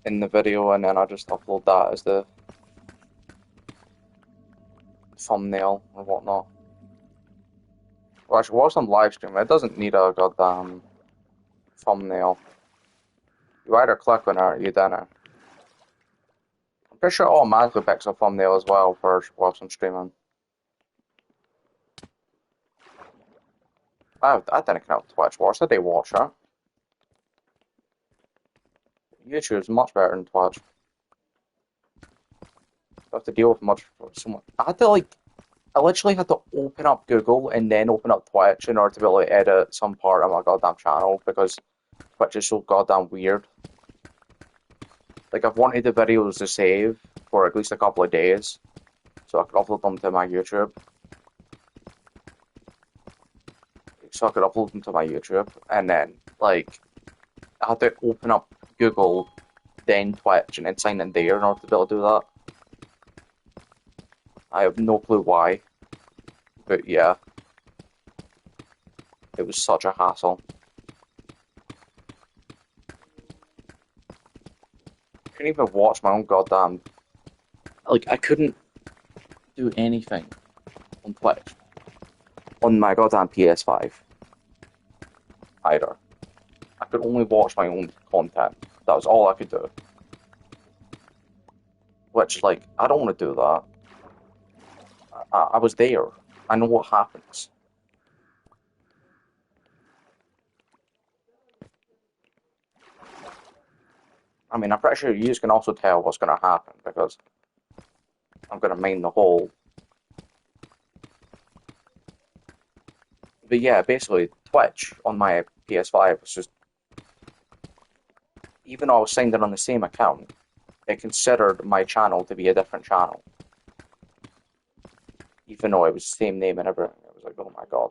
Speaker 2: in the video, and then I just upload that as the thumbnail or whatnot. Well, actually, whilst I'm live streaming, it doesn't need a goddamn thumbnail. You either click on it or you don't. I'm pretty sure it automatically picks a thumbnail as well for whilst I'm streaming. I didn't connect to Twitch. Why did they watch it? YouTube's much better than Twitch. I have to deal with so much. I literally had to open up Google and then open up Twitch in order to be able to edit some part of my goddamn channel because Twitch is so goddamn weird. Like, I've wanted the videos to save for at least a couple of days so I could upload them to my YouTube. And then, like, I had to open up Google, then Twitch, and then sign in there in order to be able to do that. I have no clue why, but yeah, it was such a hassle. I couldn't even watch my own goddamn. Like, I couldn't do anything on Twitch on my goddamn PS5 either. I could only watch my own content. That was all I could do. Which, like, I don't want to do that. I was there. I know what happens. I mean, I'm pretty sure you can also tell what's going to happen because I'm going to mine the hole. But yeah, basically, Twitch on my PS5 was just. Even though I was signed in on the same account, it considered my channel to be a different channel. Even though it was the same name and everything. I was like, oh my god.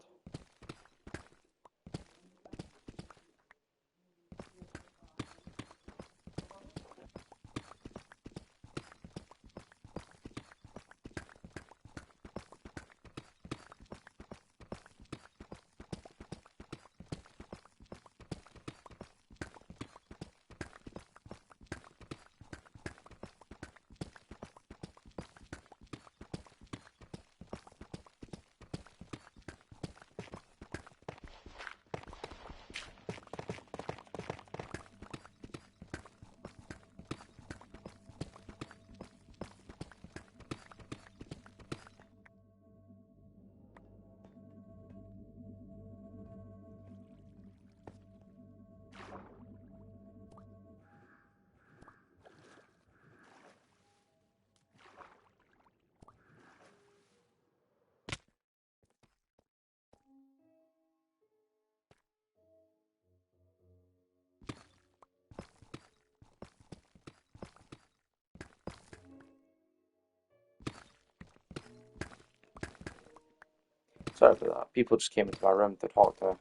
Speaker 2: Sorry for that. People just came into my room to talk to.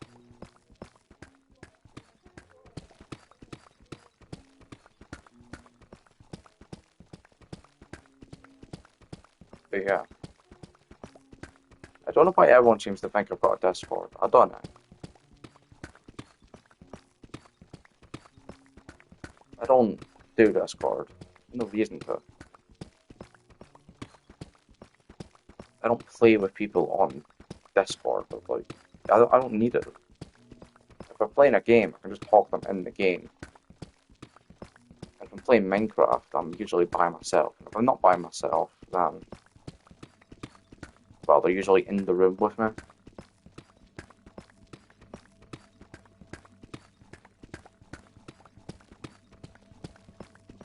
Speaker 2: But yeah. I don't know why everyone seems to think I've got a Discord. I don't know. I don't do Discord. No reason to. I don't play with people on Discord, but like, I don't need it. If I'm playing a game, I can just talk to them in the game. If I'm playing Minecraft, I'm usually by myself. If I'm not by myself, then, well, they're usually in the room with me.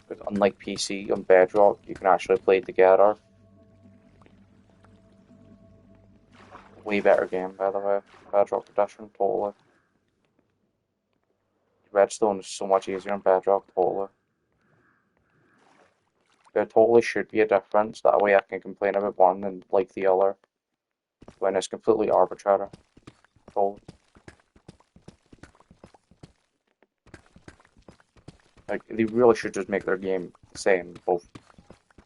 Speaker 2: Because unlike PC, on Bedrock, you can actually play together. Way better game, by the way. Bedrock Edition, totally. Redstone is so much easier on Bedrock, totally. There totally should be a difference, that way I can complain about one and like the other. When it's completely arbitrary. Totally. Like, they really should just make their game the same, both.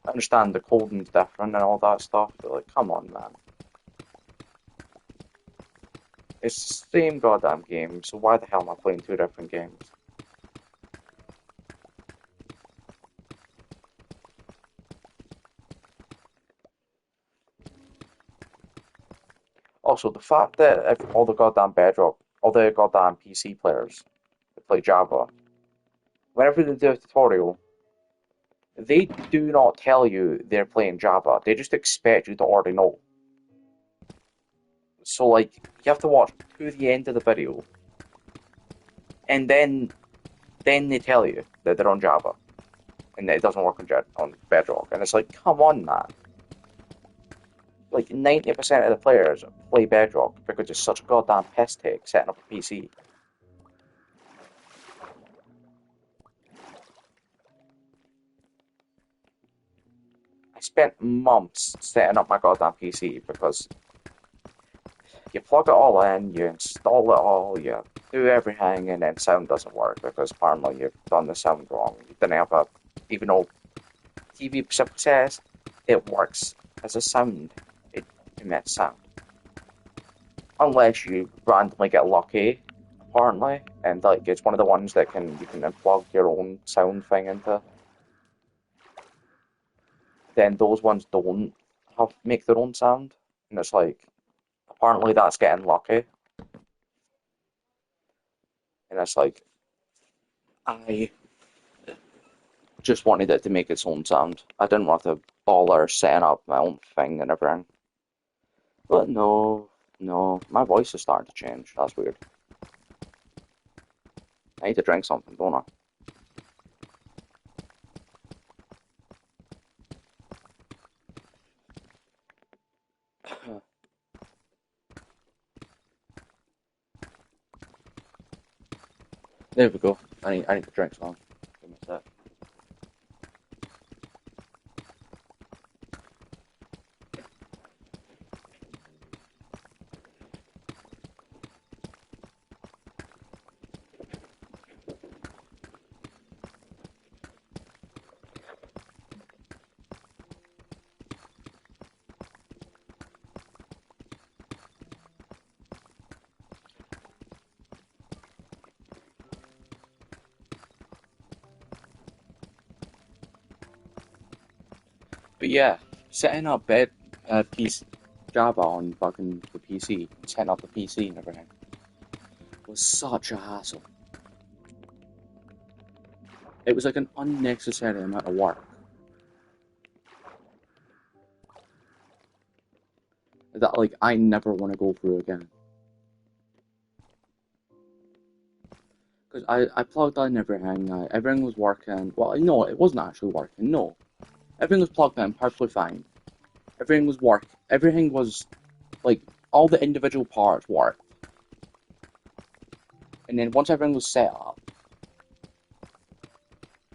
Speaker 2: I understand the coding's different and all that stuff, but like, come on, man. It's the same goddamn game, so why the hell am I playing two different games? Also, the fact that if all the goddamn Bedrock, all the goddamn PC players that play Java, whenever they do a tutorial, they do not tell you they're playing Java. They just expect you to already know. So, like, you have to watch to the end of the video, and then they tell you that they're on Java, and that it doesn't work on Bedrock. And it's like, come on, man. Like, 90% of the players play Bedrock because it's such a goddamn piss take setting up a PC. I spent months setting up my goddamn PC because you plug it all in, you install it all, you do everything, and then sound doesn't work because apparently you've done the sound wrong. You didn't have a, even though TV specifically says it works as a sound, it emits sound. Unless you randomly get lucky, apparently, and like it's one of the ones that you can unplug your own sound thing into. Then those ones don't make their own sound, and it's like apparently that's getting lucky, and it's like I just wanted it to make its own sound. I didn't want to bother setting up my own thing and everything. But no, no, my voice is starting to change. That's weird. I need to drink something, don't I? There we go. I need to drink some. Give me a sec. But yeah, setting up PC Java on fucking the PC, setting up the PC and everything was such a hassle. It was like an unnecessary amount of work that like I never want to go through again. Because I plugged in everything, everything was working. Well, no, it wasn't actually working. No, everything was plugged in perfectly fine. Everything was everything was like all the individual parts worked. And then once everything was set up,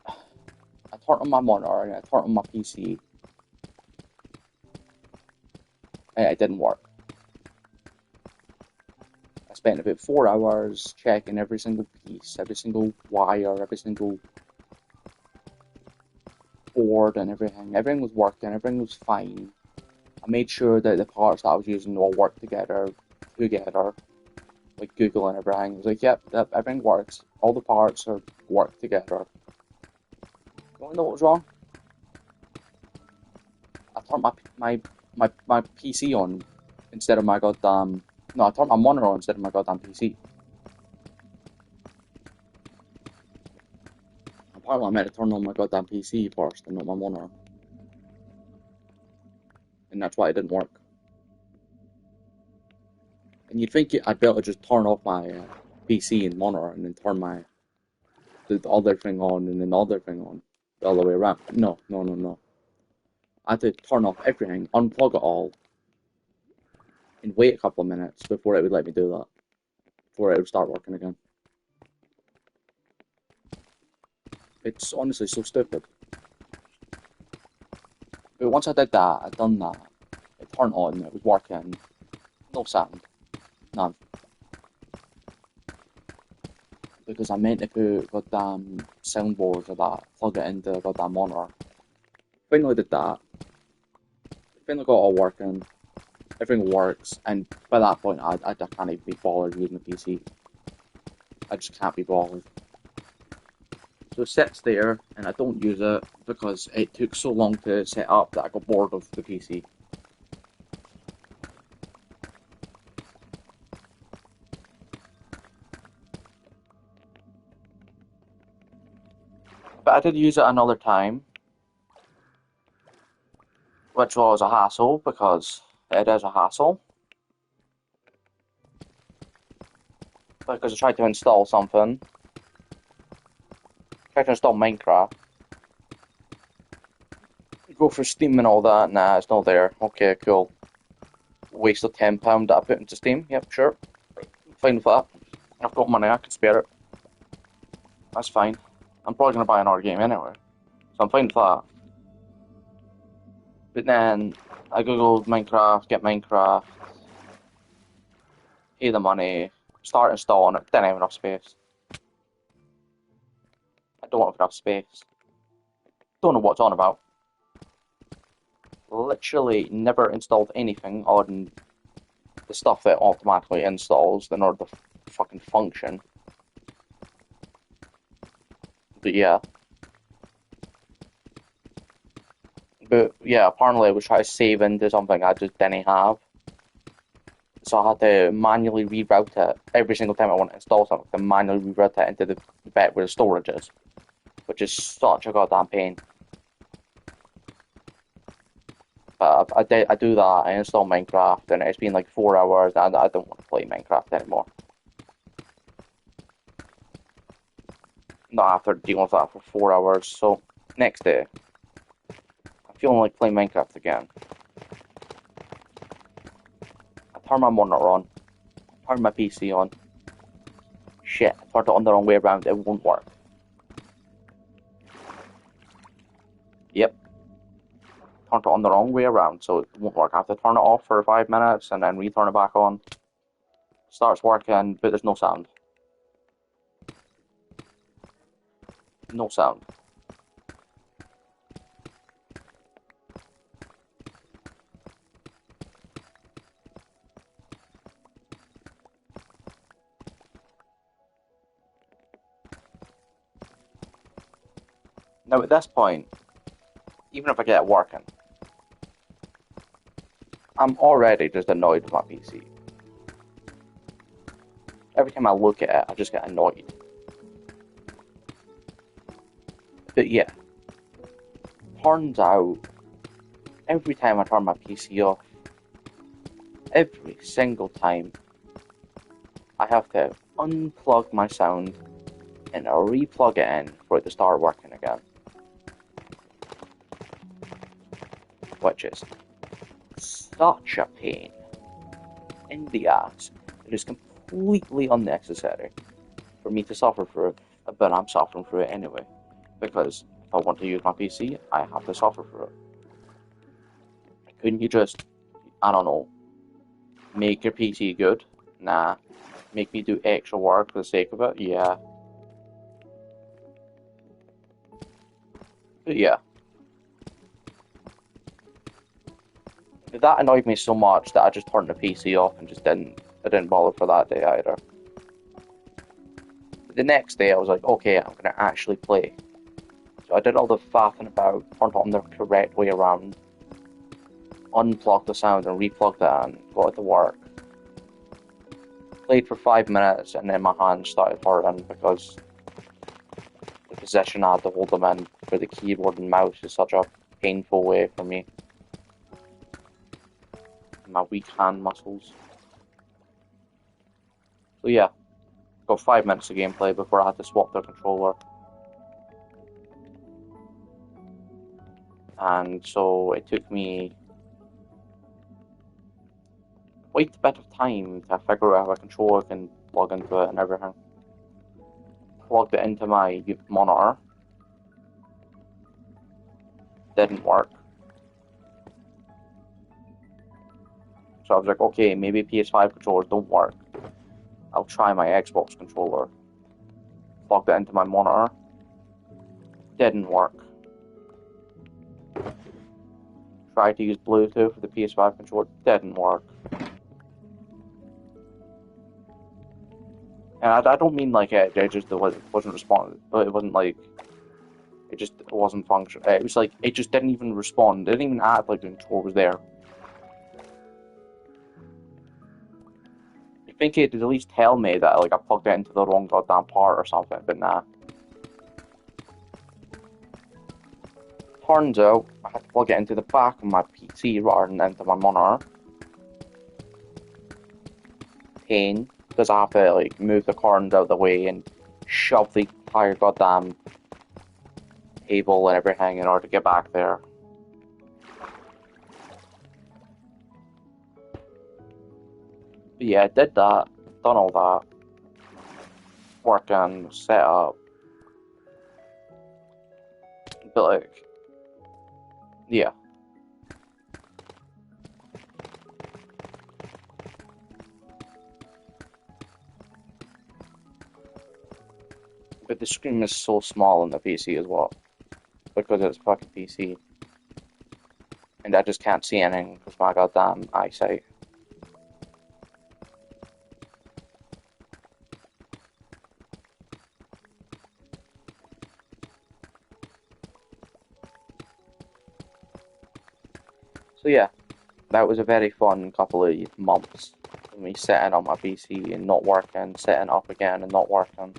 Speaker 2: I turned on my monitor and I turned on my PC, and it didn't work. I spent about 4 hours checking every single piece, every single wire, every single board and everything. Everything was working, everything was fine. I made sure that the parts that I was using all worked together, like Google and everything. I was like, yep, everything works. All the parts are work together. You want to know what was wrong? I turned my PC on instead of my goddamn. No, I turned my monitor on instead of my goddamn PC. Apparently, I meant to turn on my goddamn PC first and not my monitor. And that's why it didn't work. And you'd think I'd be able to just turn off my PC and monitor and then turn the other thing on and then the other thing on the other way around. No, no, no, no. I had to turn off everything, unplug it all, and wait a couple of minutes before it would let me do that. Before it would start working again. It's honestly so stupid. But once I did that, I'd done that. It turned on, it was working. No sound. None. Because I meant to put goddamn soundboards or that, plug it into a goddamn monitor.
Speaker 1: Finally did that. Finally got it all working. Everything works, and by that point, I can't even be bothered using the PC. I just can't be bothered. So it sits there, and I don't use it because it took so long to set up that I got bored of the PC. But I did use it another time, which was a hassle because it is a hassle. Because I tried to install something. Tried to install Minecraft. Go for Steam and all that. Nah, it's not there. Okay, cool. Waste of £10 that I put into Steam. Yep, sure. Fine with that. I've got money, I can spare it. That's fine. I'm probably going to buy another game anyway. So I'm fine with that. But then I googled Minecraft, get Minecraft, pay the money, start installing it. Didn't have enough space. I don't have enough space. Don't know what it's on about. Literally never installed anything on the stuff that automatically installs in order to fucking function. But yeah. But yeah, apparently I was trying to save into something I just didn't have. So I had to manually reroute it every single time I want to install something, to manually reroute it into the bit where the storage is. Which is such a goddamn pain. But I do that, I install Minecraft, and it's been like 4 hours, and I don't want to play Minecraft anymore. Not after dealing with that for 4 hours, so next day, I'm feeling like playing Minecraft again. I turn my monitor on, turn my PC on. Shit, I turned it on the wrong way around, it won't work. Yep. Turned it on the wrong way around, so it won't work. I have to turn it off for 5 minutes and then return it back on. Starts working, but there's no sound. No sound. Now at this point, even if I get it working, I'm already just annoyed with my PC. Every time I look at it, I just get annoyed. But yeah, turns out, every time I turn my PC off, every single time, I have to unplug my sound and re-plug it in for it to start working again. Which is such a pain in the ass. It is completely unnecessary for me to suffer through it, but I'm suffering through it anyway. Because if I want to use my PC, I have to suffer through it. Couldn't you just, I don't know, make your PC good? Nah. Make me do extra work for the sake of it? Yeah. But yeah. That annoyed me so much that I just turned the PC off and I didn't bother for that day either. But the next day I was like, okay, I'm gonna actually play. So I did all the faffing about, turned it on the correct way around, unplugged the sound and replugged it and got it to work. Played for 5 minutes and then my hands started hurting because the position I had to hold them in for the keyboard and mouse is such a painful way for me. My weak hand muscles. So yeah, got 5 minutes of gameplay before I had to swap the controller. And so it took me quite a bit of time to figure out how a controller can plug into it and everything. Plugged it into my monitor. Didn't work. So I was like, okay, maybe PS5 controllers don't work. I'll try my Xbox controller. Plugged it into my monitor. Didn't work.
Speaker 2: tried to use Bluetooth for the PS5 controller, didn't work. And I don't mean like it just wasn't responding, but it wasn't like it wasn't functional. It was like it just didn't even respond. It didn't even act like the controller was there. You think it'd at least tell me that like I plugged it into the wrong goddamn part or something, but nah. Turns out I had to plug it into the back of my PC rather than into my monitor. Pain, because I have to like move the corners out of the way and shove the entire goddamn table and everything in order to get back there. But yeah, I did that, done all that, working, set up, but like, yeah. But the screen is so small on the PC as well, because it's fucking PC. And I just can't see anything because my goddamn eyesight. So yeah, that was a very fun couple of months. Me sitting on my PC and not working, sitting up again and not working.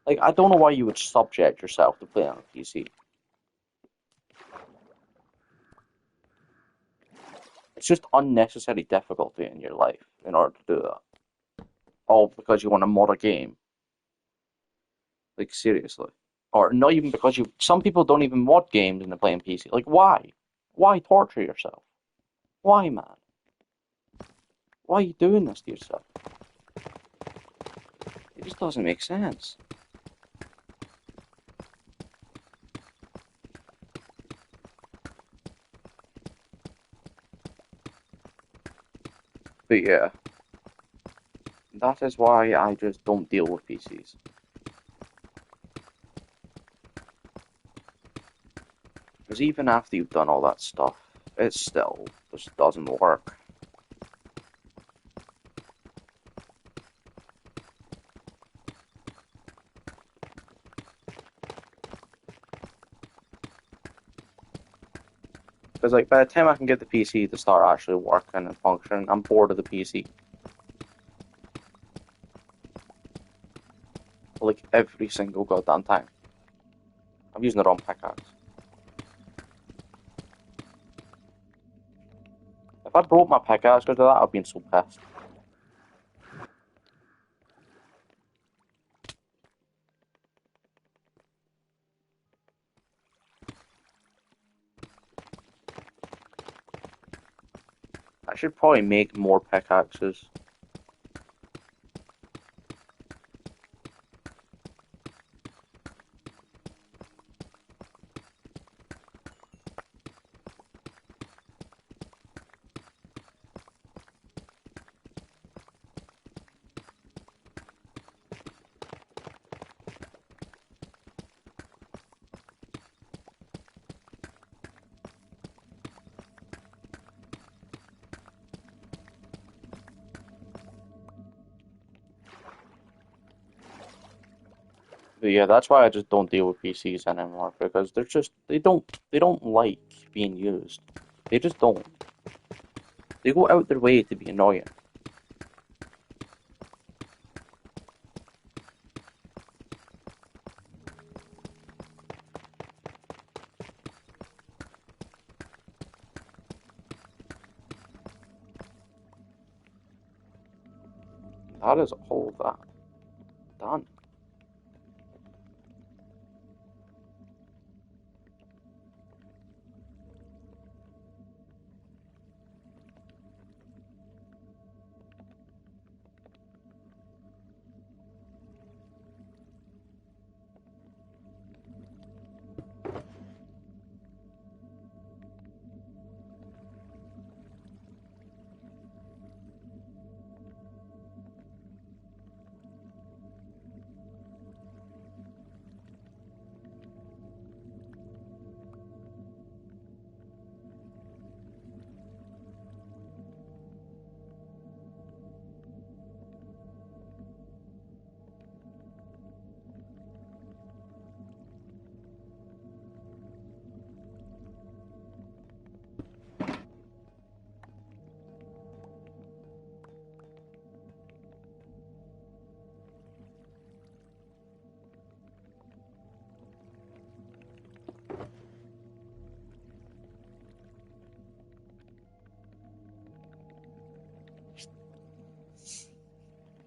Speaker 2: Like, I don't know why you would subject yourself to playing on a PC. It's just unnecessary difficulty in your life in order to do that. All because you want to mod a game. Like, seriously. Or not even because you. Some people don't even mod games and they're playing PC. Like, why? Why torture yourself? Why, man? Why are you doing this to yourself? It just doesn't make sense. But yeah, that is why I just don't deal with PCs. Because even after you've done all that stuff, it still just doesn't work. Because like by the time I can get the PC to start actually working and functioning, I'm bored of the PC. Like every single goddamn time. I'm using the wrong pickaxe. If I broke my pickaxe because of that, I'd been so pissed. I should probably make more pickaxes. But yeah, that's why I just don't deal with PCs anymore because they don't like being used. They just don't. They go out their way to be annoying. That is all of that done.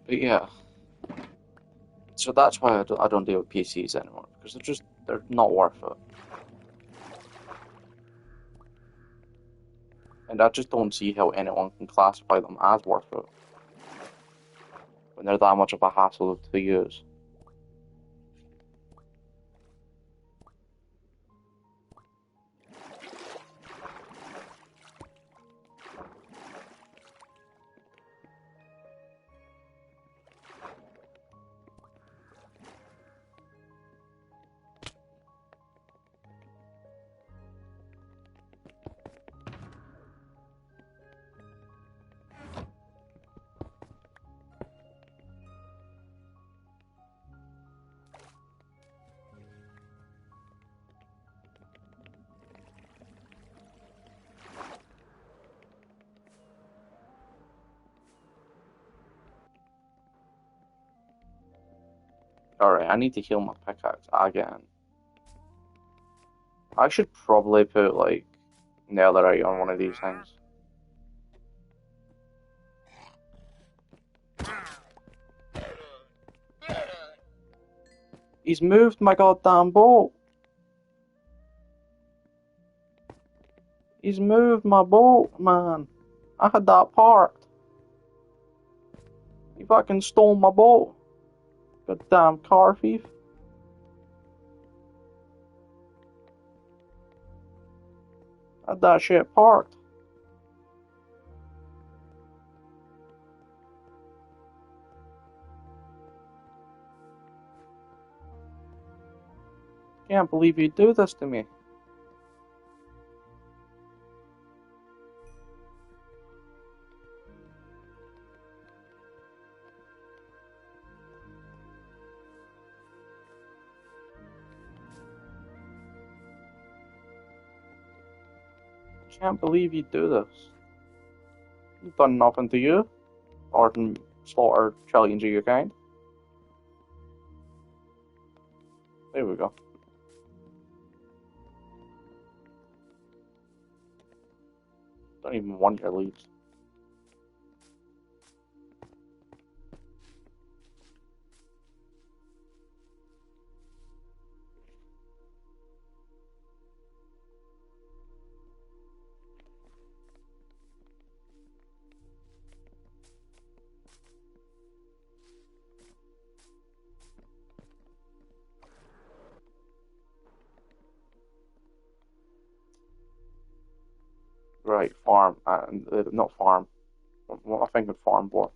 Speaker 2: But yeah, so that's why I don't deal with PCs anymore because they're not worth it, and I just don't see how anyone can classify them as worth it when they're that much of a hassle to use. Alright, I need to heal my pickaxe again. I should probably put like netherite on one of these things. He's moved my goddamn boat. He's moved my boat, man. I had that parked. He fucking stole my boat. Goddamn car thief. I had that shit parked. Can't believe you do this to me. Can't believe you do this. I've done nothing to you. Or slaughter trillions of your kind. There we go. Don't even want your leaves. Right, farm. Not farm. What am I thinking farm for?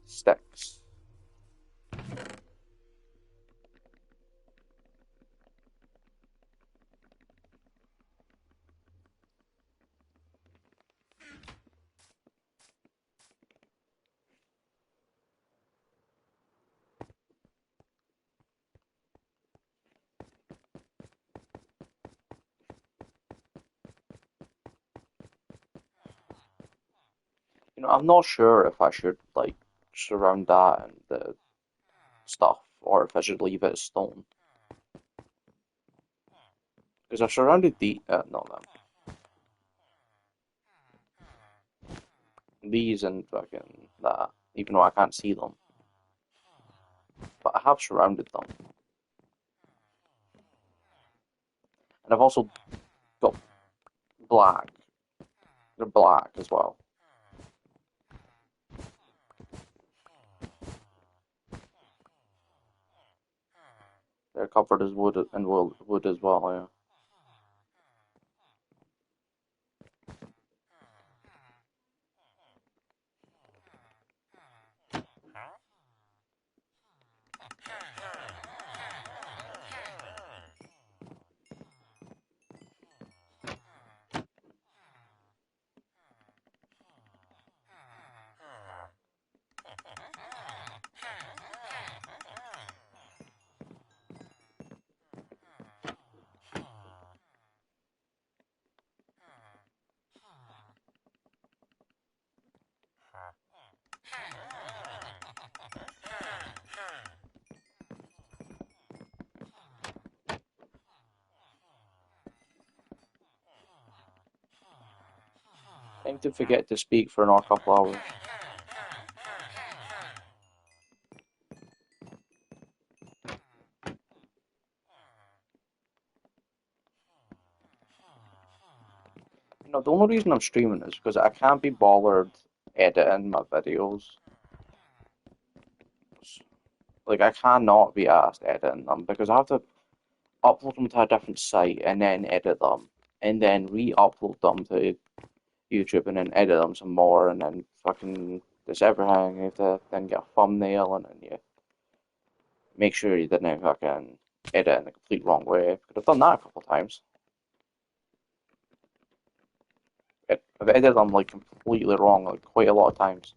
Speaker 2: Sticks. I'm not sure if I should like surround that and the stuff, or if I should leave it as stone. Because I've surrounded no, them. These and fucking that, even though I can't see them. But I have surrounded them. And I've also got black. They're black as well. They're covered as wood and wood as well, yeah. Time to forget to speak for another couple hours. No, the only reason I'm streaming is because I can't be bothered editing my videos. Like, I cannot be asked editing them because I have to upload them to a different site and then edit them and then re-upload them to YouTube and then edit them some more and then fucking this everything. You have to then get a thumbnail and then you make sure you didn't fucking edit in the complete wrong way. But I've done that a couple of times. I've edited them like completely wrong, like quite a lot of times.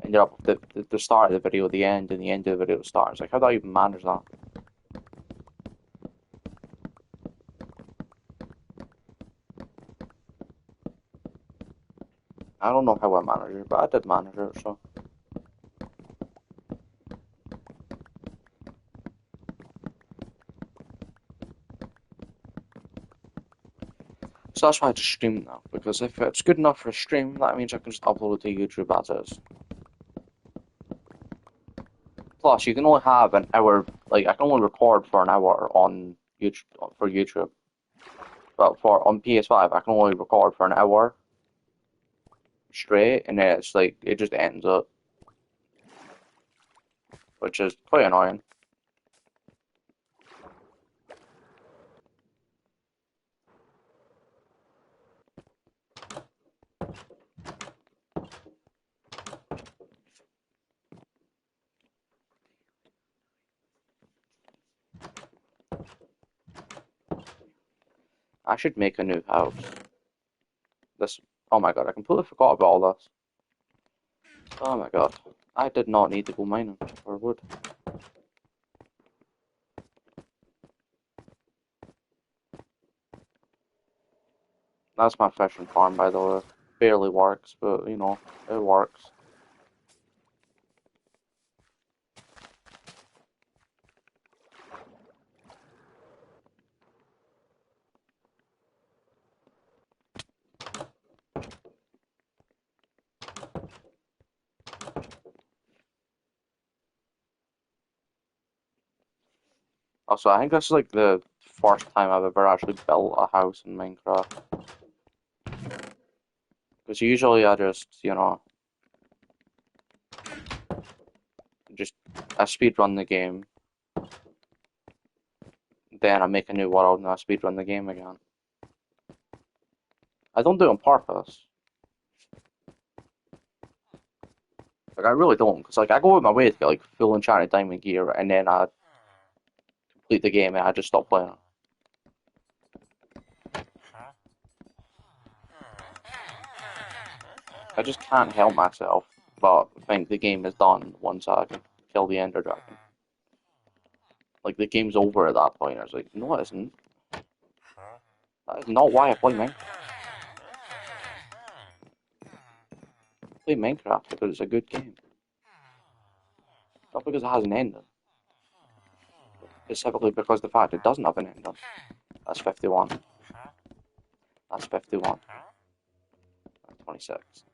Speaker 2: Ended up with the start of the video, the end, and the end of the video, the start. It's like, how do I even manage that? I don't know how I manage it, but I did manage it, so. So that's why I just stream now, because if it's good enough for a stream, that means I can just upload it to YouTube as is. Plus, you can only have an hour, like, I can only record for an hour on YouTube, for YouTube. But on PS5, I can only record for an hour straight, and then it's like, it just ends up, which is quite annoying. I should make a new house. This, oh my god, I completely forgot about all this. Oh my god, I did not need to go mining for wood. That's my fishing farm, by the way. Barely works, but you know, it works. Also, I think this is like the first time I've ever actually built a house in Minecraft. Because usually I just, you know, just I speedrun the game, then I make a new world and I speedrun the game again. I don't do it on purpose. Like, I really don't, because like I go out of my way to get like full enchanted diamond gear and then I complete the game and I just stop playing it. I just can't help myself but think the game is done once I can kill the Ender Dragon. Like, the game's over at that point. I was like, no, it isn't. That is not why I play Minecraft. I play Minecraft because it's a good game. Not because it has an ending. Specifically because the fact it doesn't have an ending. That's 51. That's 51. That's 26.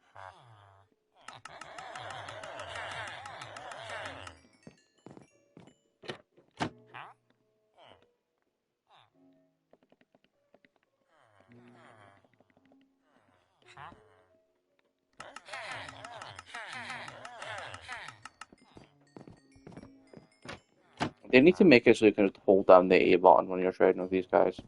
Speaker 2: They need to make it so you can just hold down the A button when you're trading with these guys.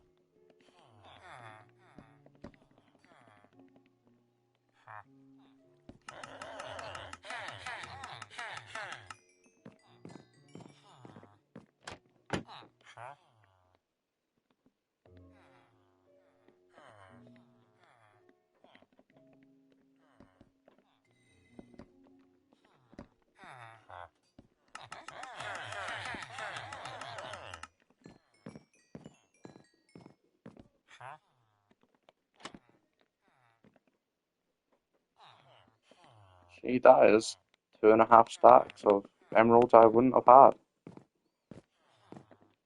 Speaker 2: See, that is 2.5 stacks of emeralds I wouldn't have had.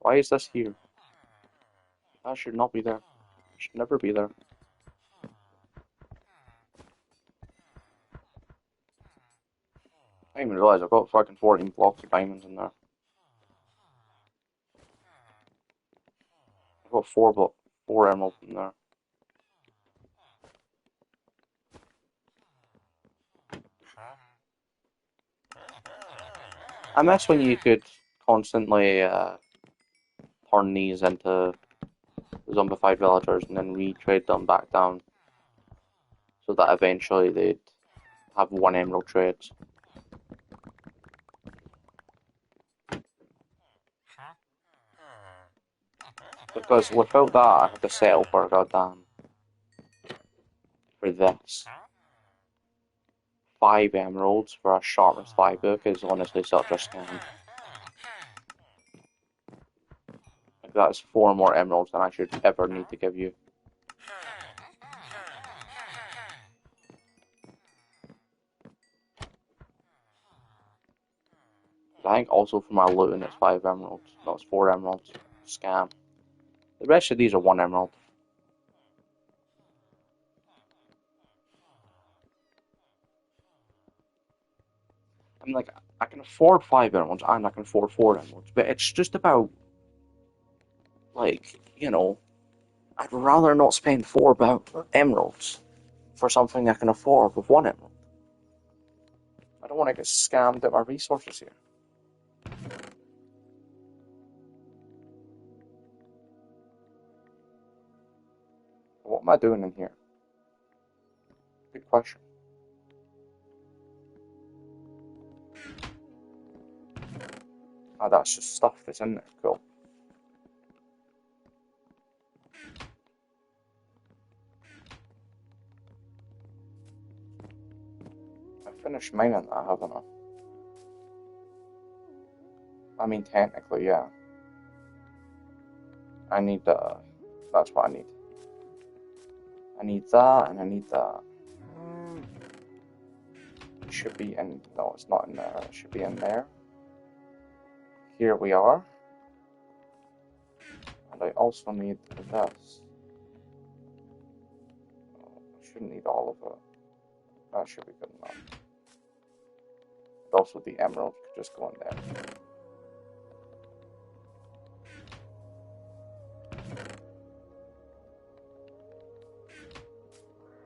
Speaker 2: Why is this here? That should not be there. It should never be there. I didn't even realize I've got fucking 14 blocks of diamonds in there. I've got four emeralds in there. I miss when you could constantly turn these into zombified villagers and then retrade them back down so that eventually they'd have one emerald trades. Because without that, I have to settle for goddamn for this. 5 emeralds for a sharpness 5 book is honestly such a scam. Like, that's 4 more emeralds than I should ever need to give you. I think also for my looting it's 5 emeralds. No, it's 4 emeralds. Scam. The rest of these are 1 emerald. I mean, like, I can afford 5 emeralds and I can afford 4 emeralds, but it's just about, like, you know, I'd rather not spend 4 emeralds for something I can afford with 1 emerald. I don't want to get scammed at my resources here. What am I doing in here? Good question. Oh, that's just stuff that's in there. Cool. I finished mining that, haven't I? I mean, technically, yeah. I need that's what I need. I need that, and I need that. It should be in, no, it's not in there. It should be in there. Here we are. And I also need this. I shouldn't need all of it. That should be good enough. But also the emerald could just go in there.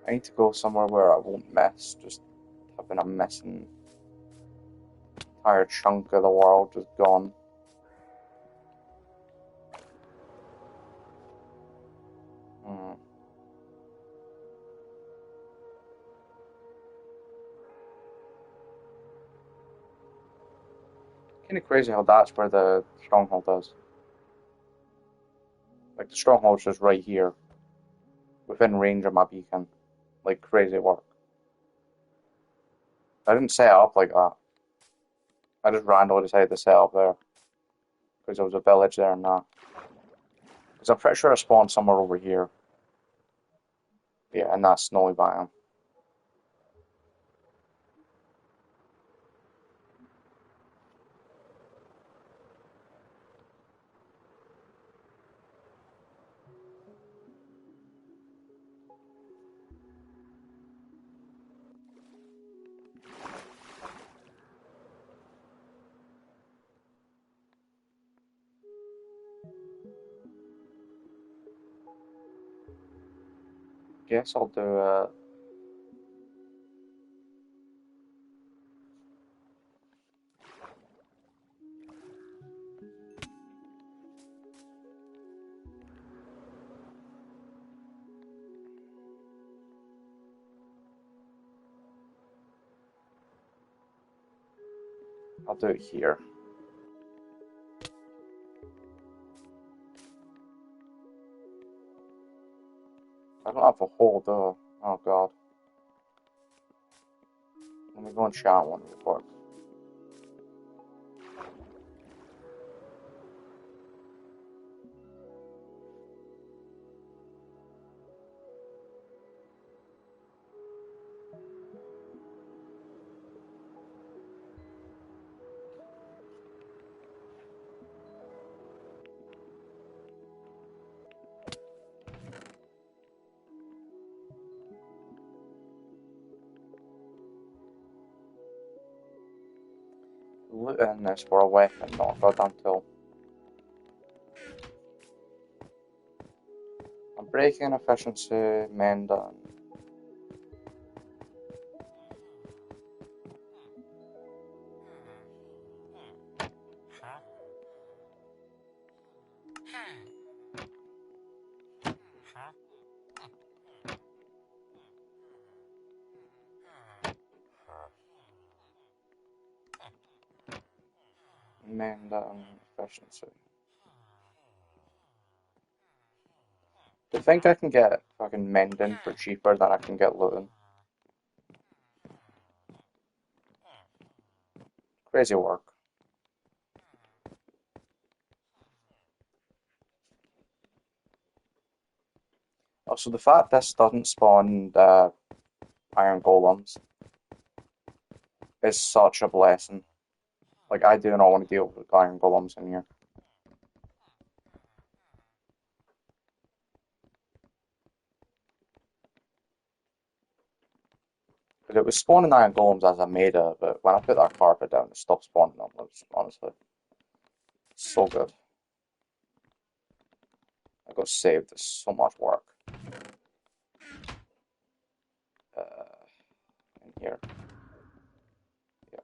Speaker 2: I need to go somewhere where I won't miss, just having a missing entire chunk of the world just gone. Kind of crazy how that's where the stronghold is. Like, the stronghold's just right here, within range of my beacon. Like, crazy work. I didn't set it up like that. I just randomly decided to set up there. Because there was a village there and that. Because I'm pretty sure I spawned somewhere over here. Yeah, and that's snowy biome. Guess I'll do I'll do it here. I don't have a hole though. Oh god. Let me go and chat one real quick. Looting this for a weapon, not a goddamn tool. I'm breaking efficiency, mending. Mending efficiency. Do you think I can get fucking mending for cheaper than I can get looting? Crazy work. Also, the fact this doesn't spawn the iron golems is such a blessing. Like, I do not want to deal with iron golems in here. Because it was spawning iron golems as I made it, but when I put that carpet down, it stopped spawning them. It's honestly so good. I got saved. There's so much work. In here. Yeah.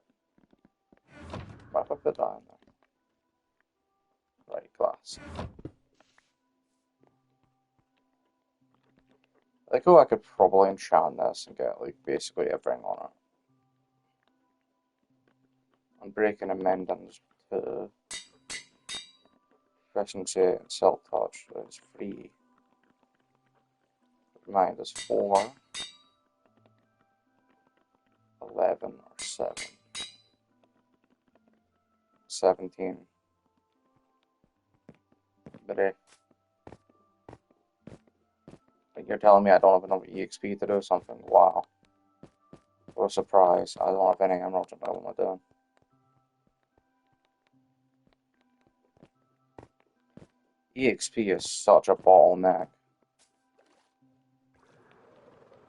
Speaker 2: What if I put that in there? Right, glass. I think I could probably enchant this and get like basically everything on it. Unbreaking and mendings to efficiency and silk touch is free. Remind us 4, 11, or 7. 17. But like you're telling me I don't have enough EXP to do something? Wow. What a surprise. I don't have any emeralds. What am I doing? EXP is such a bottleneck.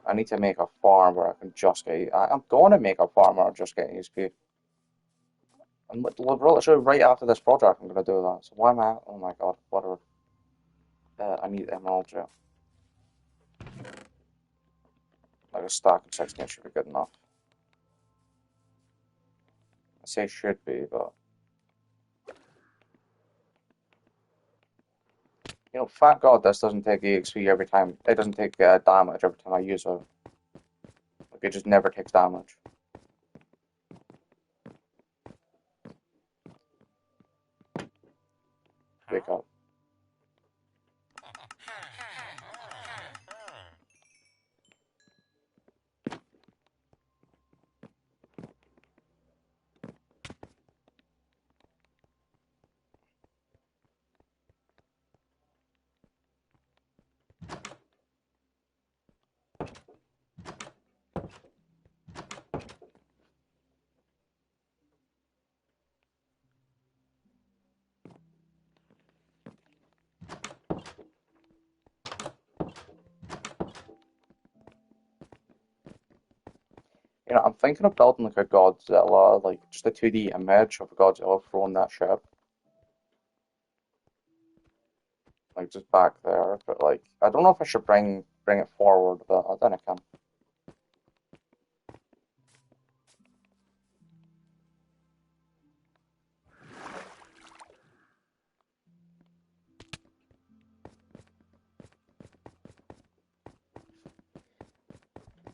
Speaker 2: I need to make a farm where I can just get. I'm going to make a farm where I just get EXP. And literally right after this project, I'm going to do that. So why am I? Oh my god, whatever. I need emeralds, yeah. Like a stack of 16 should be good enough. I say should be, but you know, thank God this doesn't take EXP every time. It doesn't take damage every time I use it. Like it just never takes damage. Wake up. You know, I'm thinking of building like a Godzilla, like just a 2D image of Godzilla throwing that ship, like just back there. But like, I don't know if I should bring it forward, but I think I can.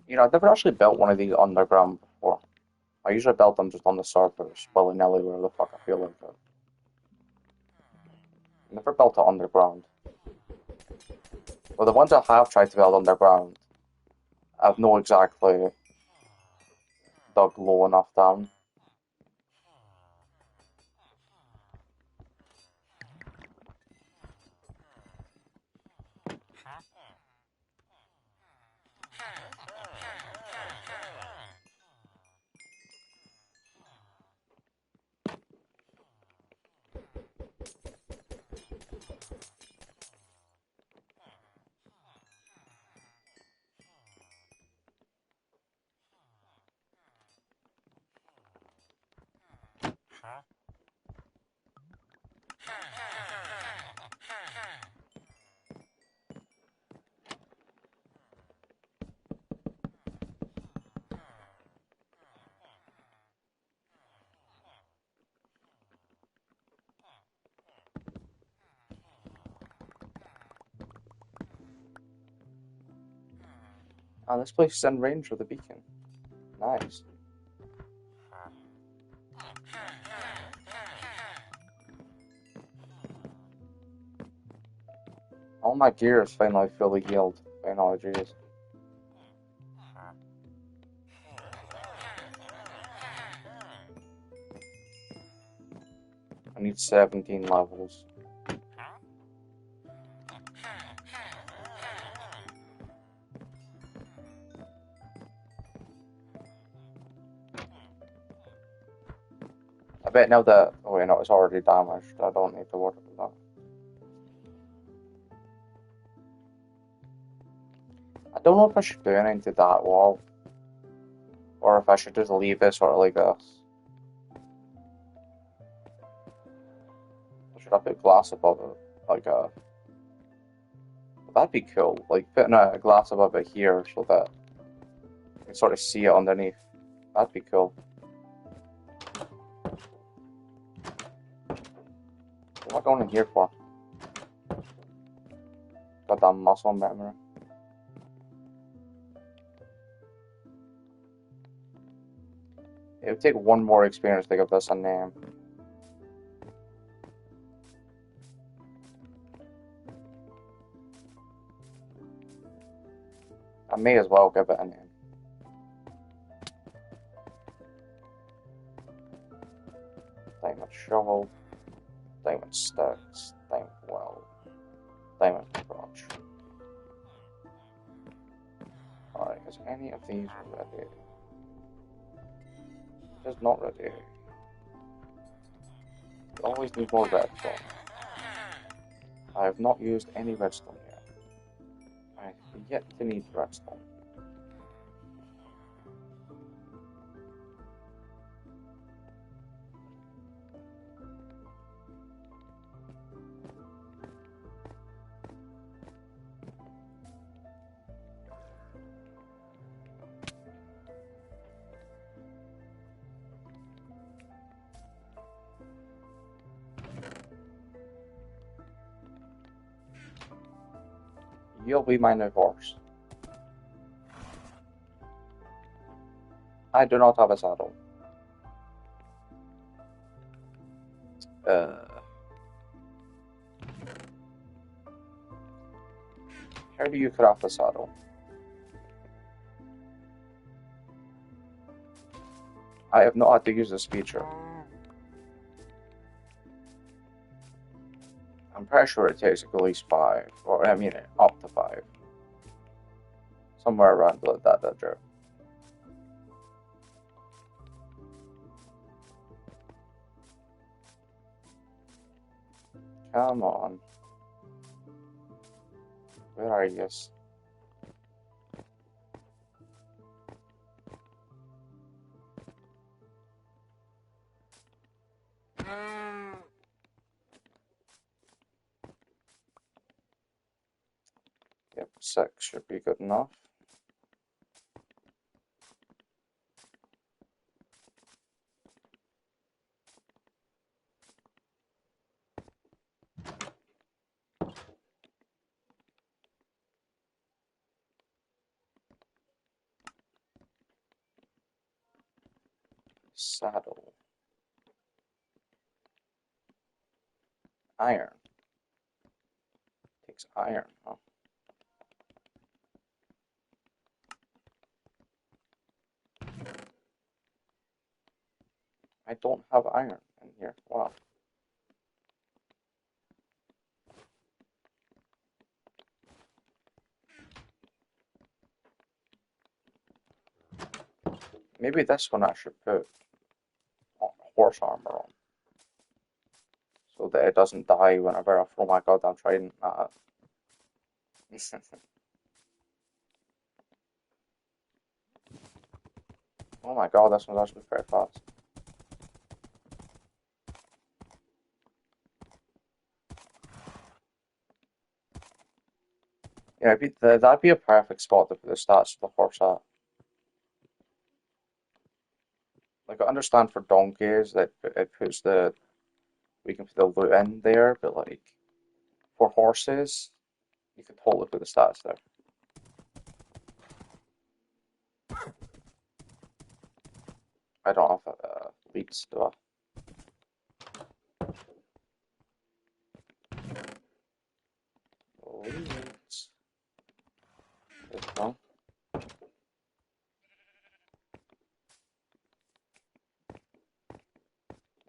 Speaker 2: You know, I've never actually built one of these underground before. I usually build them just on the surface, willy-nilly, wherever the fuck I feel like it. Never built it underground. Well, the ones I have tried to build underground, I've not exactly dug low enough down. Ah, this place is in range of the beacon. Nice. All my gear is finally fully healed. Oh, jeez. I need 17 levels. I bet now that... Oh wait, no, it's already damaged. I don't need to worry about that. I don't know if I should do anything to that wall. Or if I should just leave it sort of like this. Or should I put glass above it? Like a... That'd be cool. Like putting a glass above it here so that you can sort of see it underneath. That'd be cool. What am I going in here for? Got that muscle memory. It would take one more experience to give this a name. I may as well give it a name. Diamond shovel, diamond sticks, diamond well, diamond brush. Alright, is any of these ready? Just not ready. We always need more redstone. I have not used any redstone yet. I have yet to need redstone. You'll be my new horse. I do not have a saddle. How do you craft a saddle? I have not had to use this feature. I'm pretty sure it takes at least 5, or I mean up to 5. Somewhere around that digit. Come on. Where are you? Yep, 6 should be good enough. Saddle. Iron. Takes iron, huh? I don't have iron in here. Wow. Maybe this one I should put horse armor on. So that it doesn't die whenever I throw my goddamn trident at it. Oh my god, this one's actually pretty fast. Yeah, that'd be a perfect spot to put the stats of the horse at. Like, I understand for donkeys that it puts we can put the loot in there, but like, for horses, you can totally put the stats there. I don't know if it leads to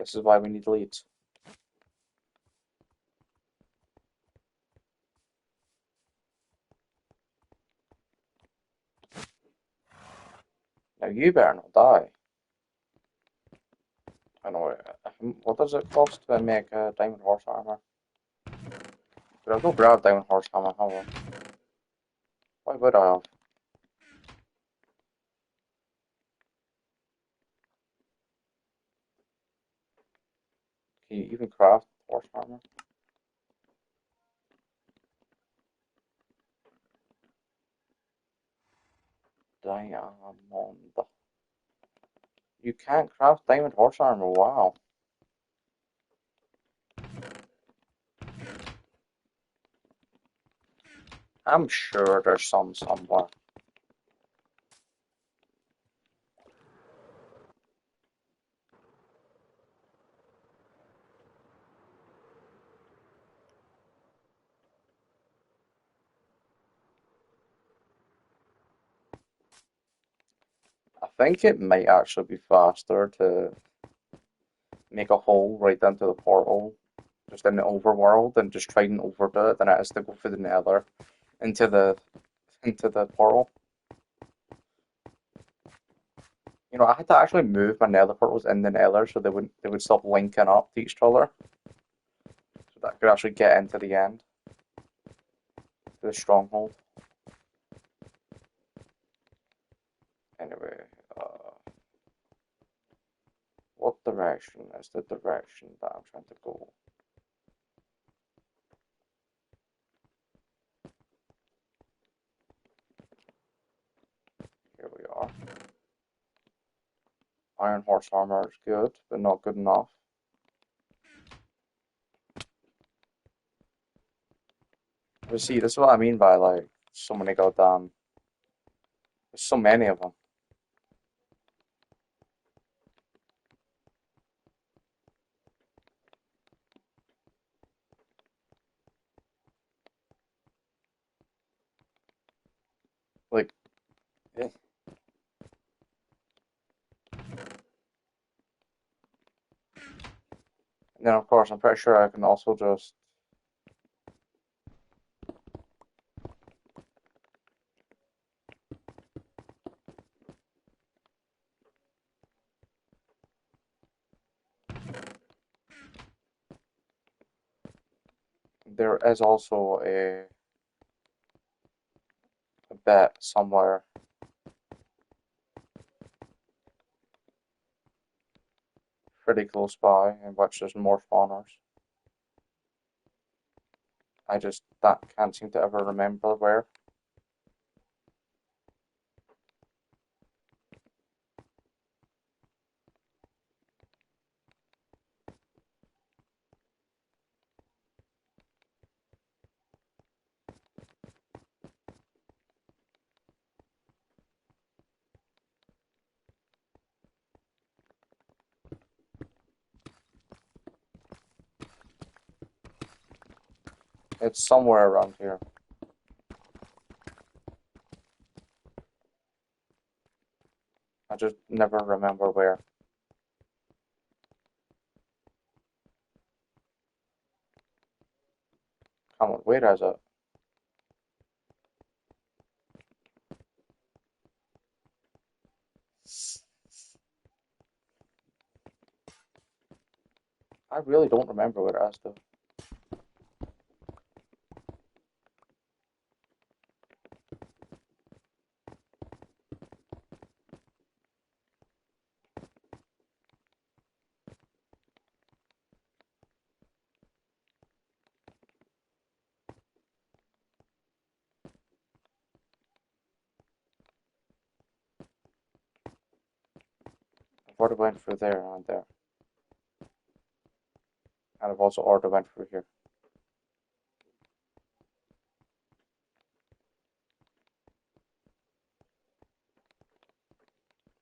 Speaker 2: This is why we need leads. Now you better not die. I know it. What does it cost to make a diamond horse armor? But I've not grabbed diamond horse armor, have I? Why would I have? Can you even craft horse armor? Diamond. You can't craft diamond horse armor, wow. I'm sure there's some somewhere. I think it might actually be faster to make a hole right into the portal, just in the overworld, and just try and overdo it than it is to go through the nether into the portal. You know, I had to actually move my nether portals in the nether so they would stop linking up to each other, so that I could actually get into the end, to the stronghold. Anyway, what direction is the direction that I'm trying to go? Here we are. Iron horse armor is good, but not good enough. But see, this is what I mean by like so many goddamn. There's so many of them. Like, eh. And then of course I'm pretty sure I can also just. There is also a bit somewhere pretty close by in which there's more spawners. I just that can't seem to ever remember where. It's somewhere around here. I just never remember where. Come on, where is it? I really don't remember where it is though. I've already went through there and there. And I've also already went through here.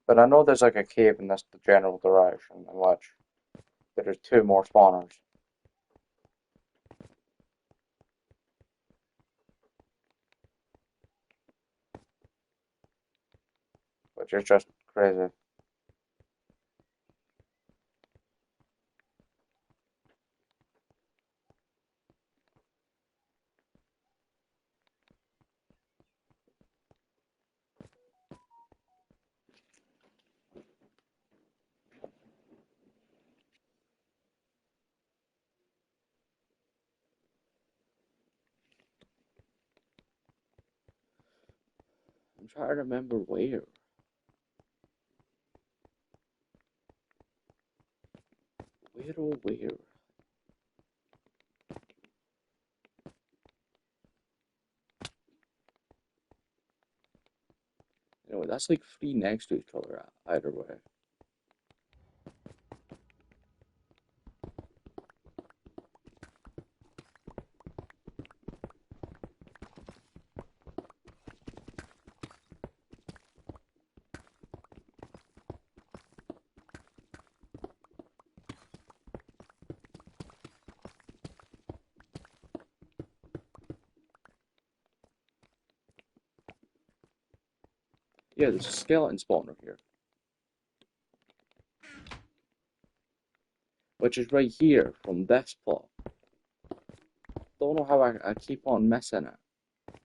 Speaker 2: But I know there's like a cave in this general direction in which there are two more spawners. Which is just crazy.
Speaker 1: I'm trying to remember where. Where oh where? You know, that's like three next to each other either way. Yeah, there's a skeleton spawner here, which is right here from this plot. Don't know how I keep on missing it.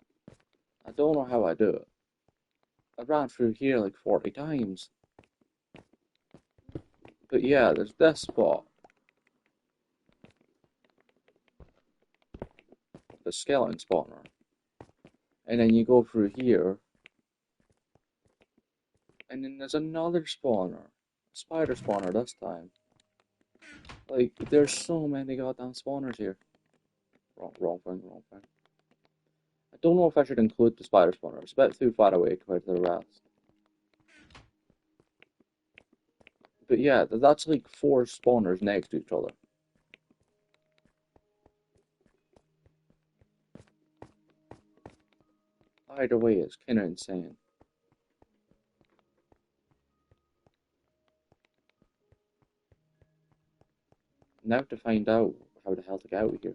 Speaker 1: I don't know how I do it. I ran through here like 40 times. But yeah, there's this spot, the skeleton spawner. And then you go through here, and then there's another spawner. Spider spawner this time. Like, there's so many goddamn spawners here. Wrong thing, wrong thing. I don't know if I should include the spider spawner. It's a bit too far away compared to the rest. But yeah, that's like four spawners next to each other. Either way, it's kinda insane. Now to find out how the hell to get out of here.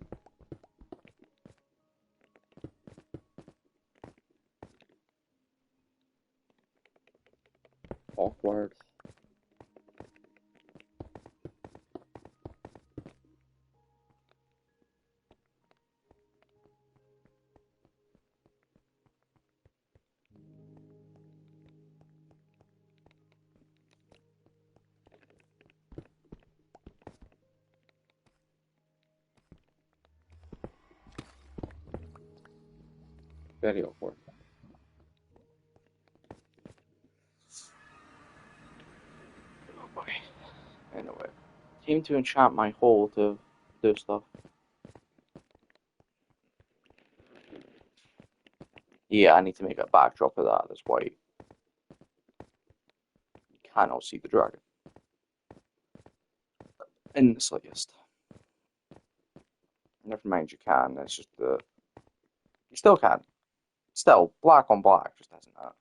Speaker 1: Awkward. Very awkward.
Speaker 2: Okay. Anyway, time to enchant my hole to do stuff. Yeah, I need to make a backdrop of that. That's white. You cannot see the dragon in the slightest. Never mind, you can. It's just the you still can. Still, black on black just isn't that.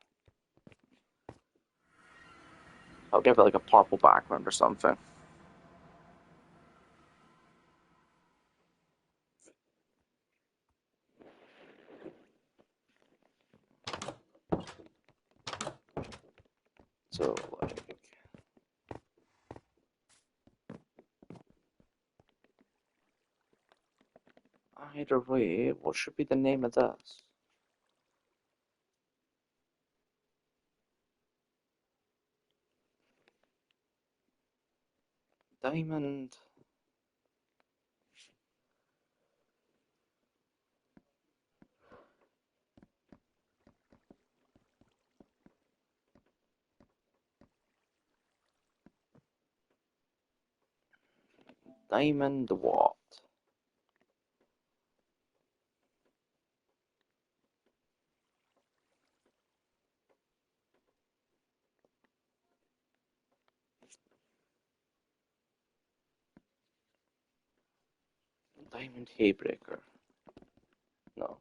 Speaker 2: I'll give it like a purple background or something. So like either way, what should be the name of this? Diamond. Diamond what? Diamond Haybreaker. No.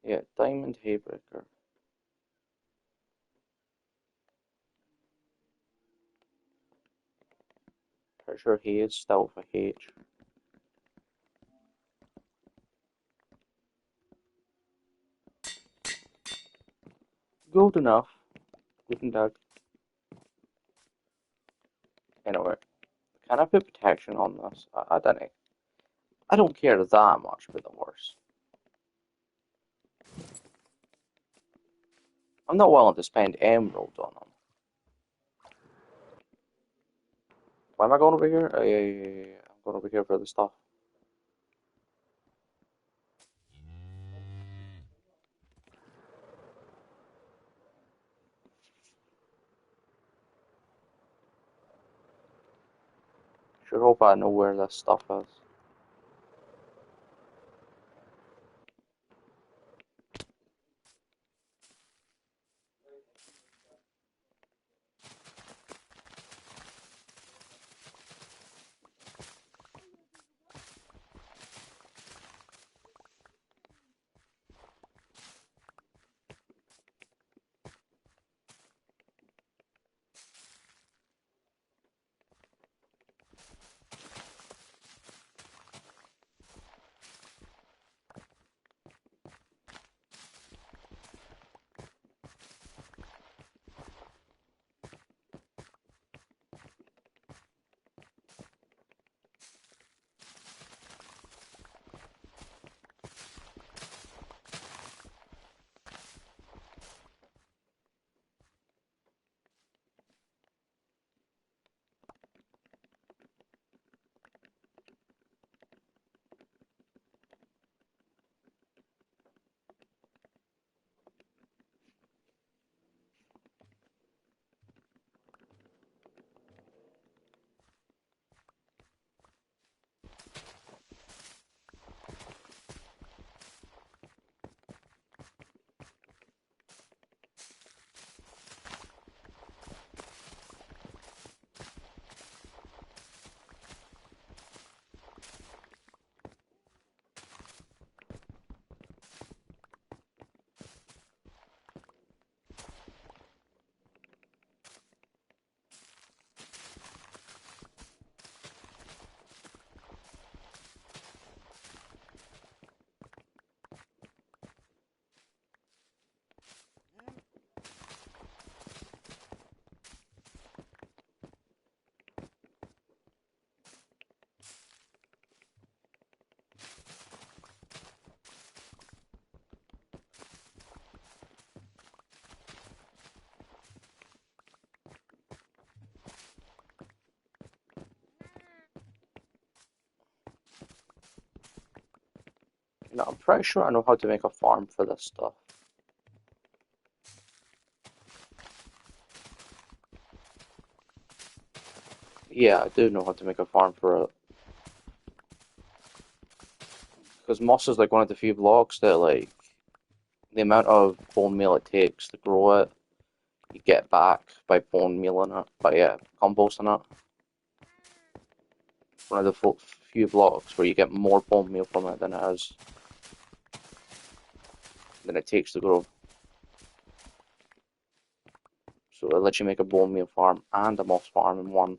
Speaker 2: Yeah, Diamond Haybreaker. Pretty sure he is still with a H. Good enough. Guten Tag. Anyway, can I put protection on this? I don't know. I don't care that much about the horse. I'm not willing to spend emeralds on them. Why am I going over here? Yeah. I'm going over here for the stuff. Sure hope I know where this stuff is. You know, I'm pretty sure I know how to make a farm for this stuff. Yeah, I do know how to make a farm for it. Because moss is like one of the few blocks that like the amount of bone meal it takes to grow it, you get back by bone mealing it, by composting it. One of the few blocks where you get more bone meal from it than it takes to grow. So it lets you make a bone meal farm and a moss farm in one.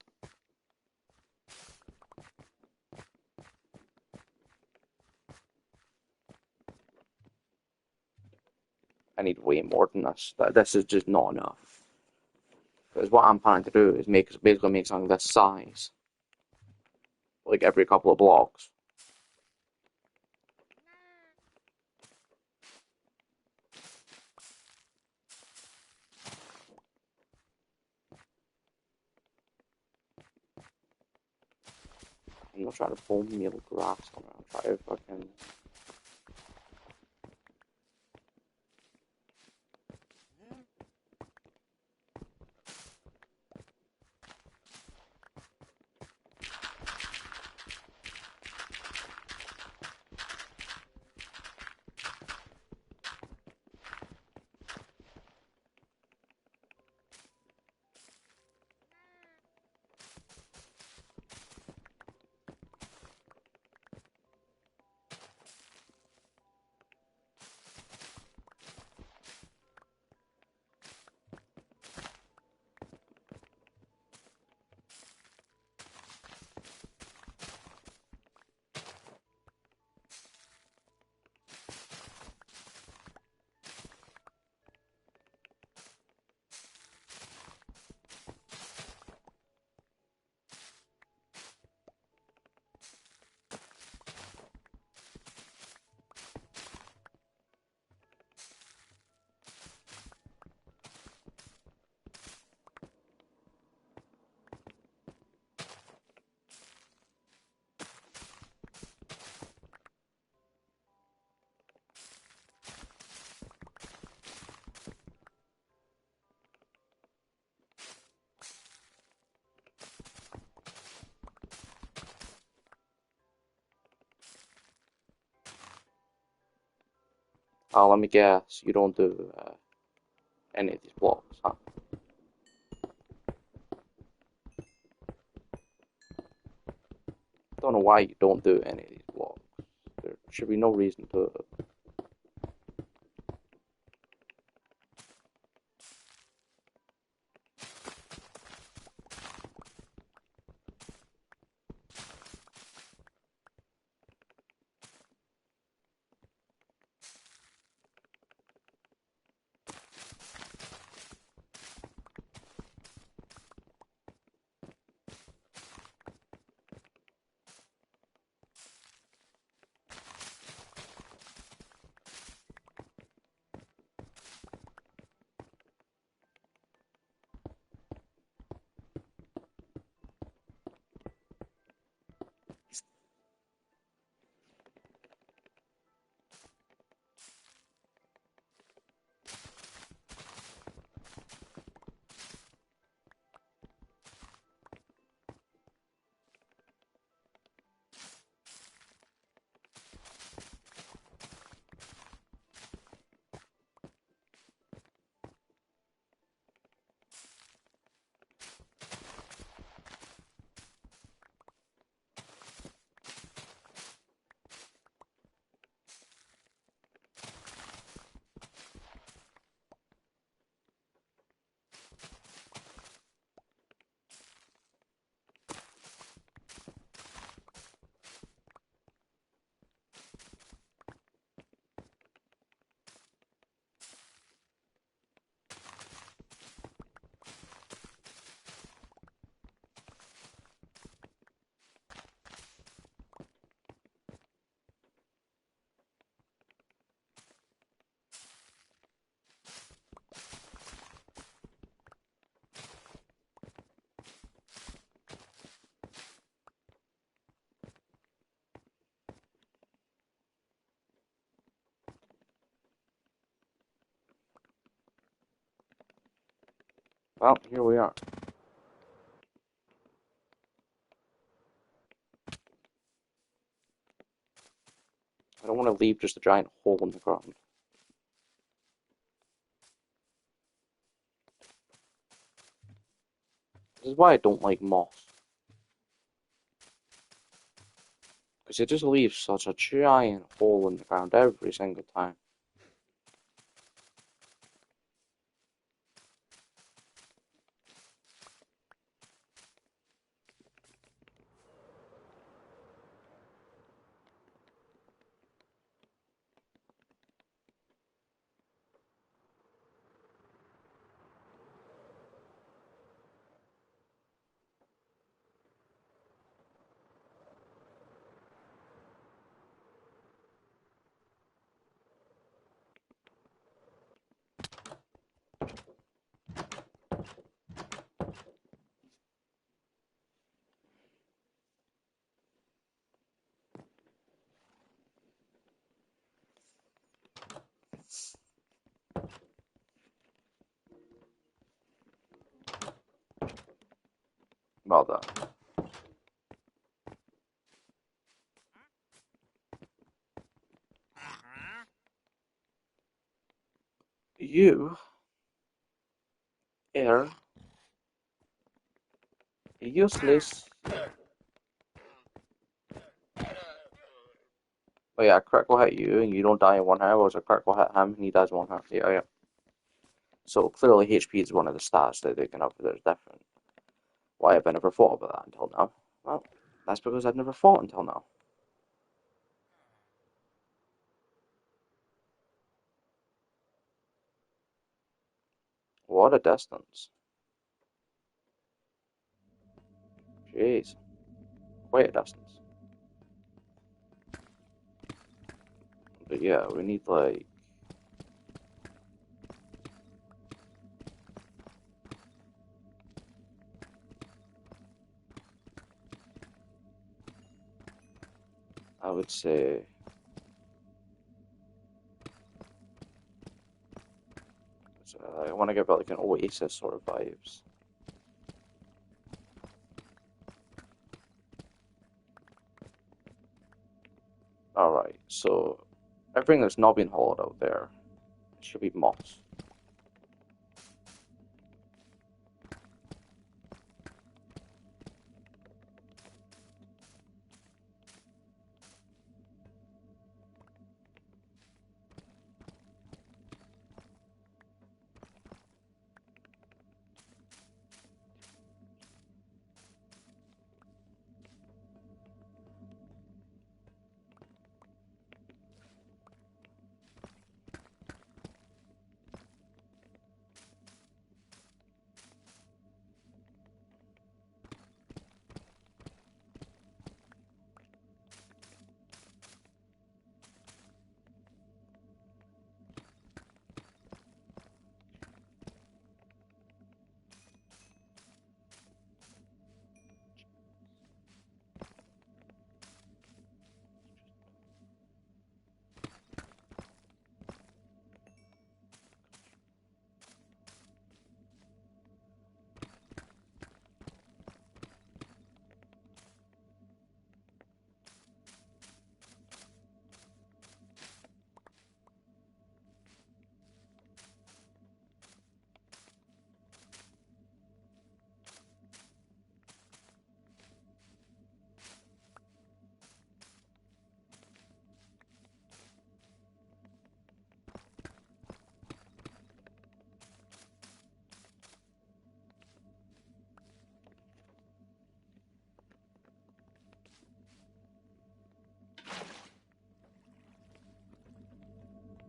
Speaker 2: I need way more than this. This is just not enough. Because what I'm planning to do is basically make something this size, like every couple of blocks. I'm not trying to bone meal grass on it. I'm trying to fucking. let me guess. You don't do any of these blocks, huh? Don't know why you don't do any of these blocks. There should be no reason to. Well, here we are. I don't want to leave just a giant hole in the ground. This is why I don't like moss. Because it just leaves such a giant hole in the ground every single time. Well done. You are useless. Oh yeah, critical hit you and you don't die in one hit, whereas a critical hit him and he dies in one hit. Yeah, yeah. So clearly HP is one of the stats that they can up that is different. Why have I never thought about that until now? Well, that's because I've never fought until now. What a distance. Jeez. Quite a distance. But yeah, we need like I would say I want to get like an Oasis sort of vibes. Alright, so Everything that's not been hollowed out there should be moss.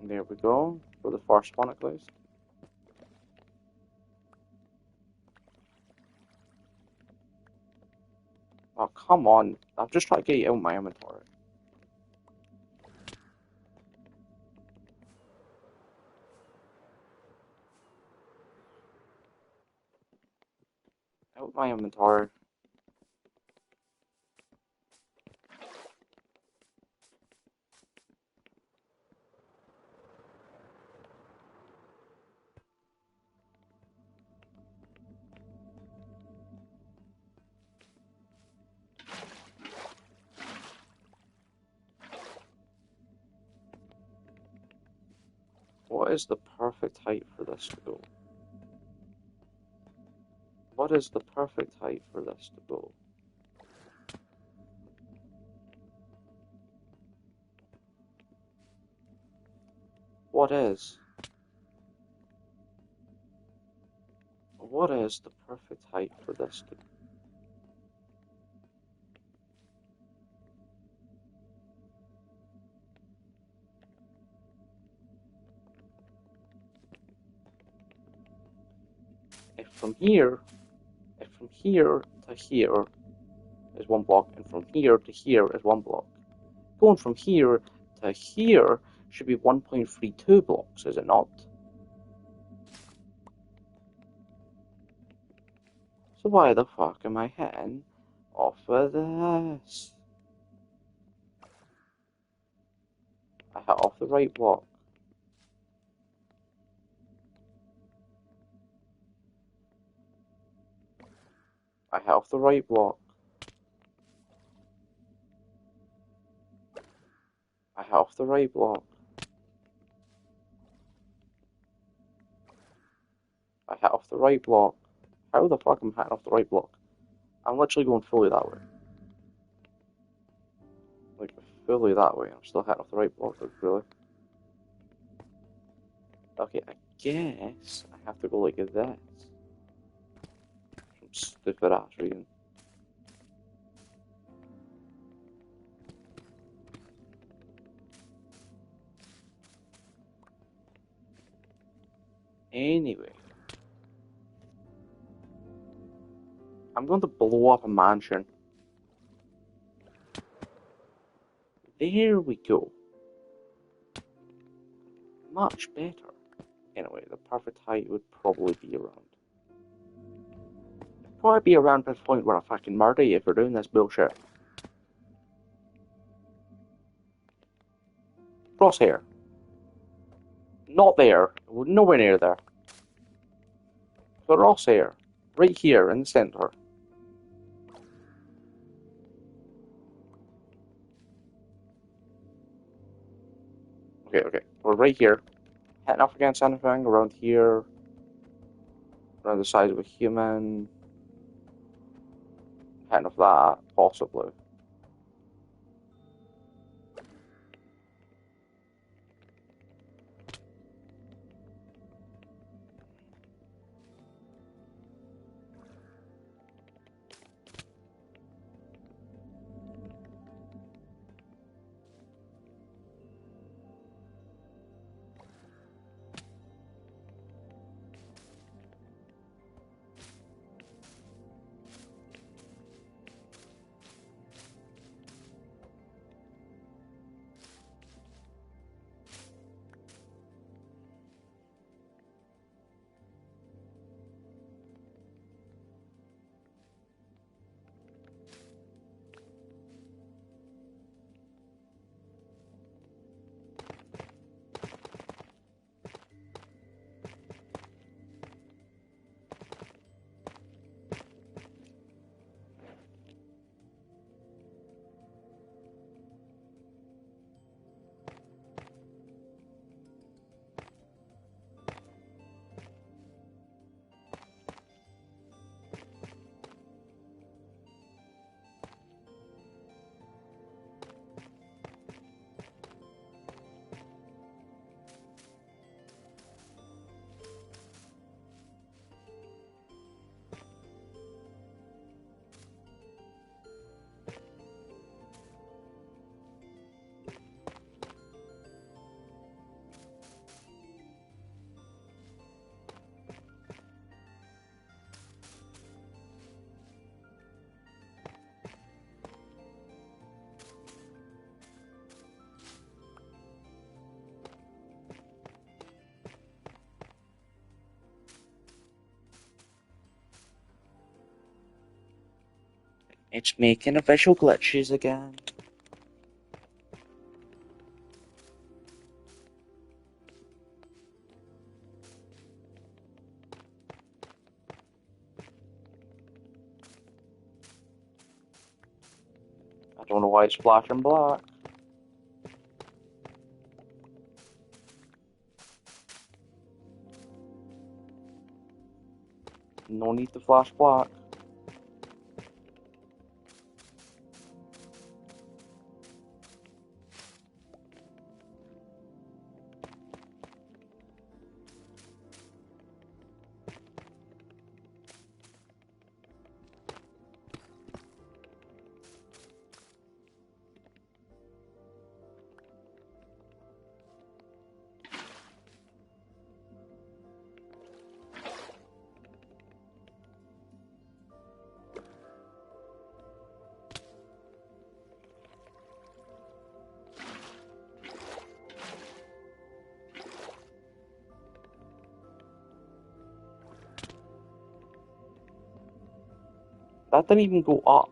Speaker 2: And there we go, for the first one at least. Oh, come on. I'm just trying to get you out of my inventory. Out of my inventory. What is the perfect height for this to go? What is the perfect height for this to go? What is the perfect height for this to go? If from here to here is one block, and from here to here is one block, going from here to here should be 1.32 blocks, is it not? So why the fuck am I hitting off of this? I hit off the right block. I hit off the right block. I hit off the right block. I hit off the right block. How the fuck am I hitting off the right block? I'm literally going fully that way. Like, fully that way. I'm still hitting off the right block, like, really. Okay, I guess I have to go like this. Some stupid ass reason. Anyway. I'm going to blow up a mansion. There we go. Much better. Anyway, the perfect height would probably be around. Probably be around this point where I fucking murder you for doing this bullshit. Crosshair. Not there. Nowhere near there. Crosshair. Right here in the center. Okay, okay. We're right here. Hitting up against anything around here, around the size of a human. Hitting off that, possibly. It's making a visual glitches again. I don't know why it's flashing black. No need to flash black. That didn't even go up.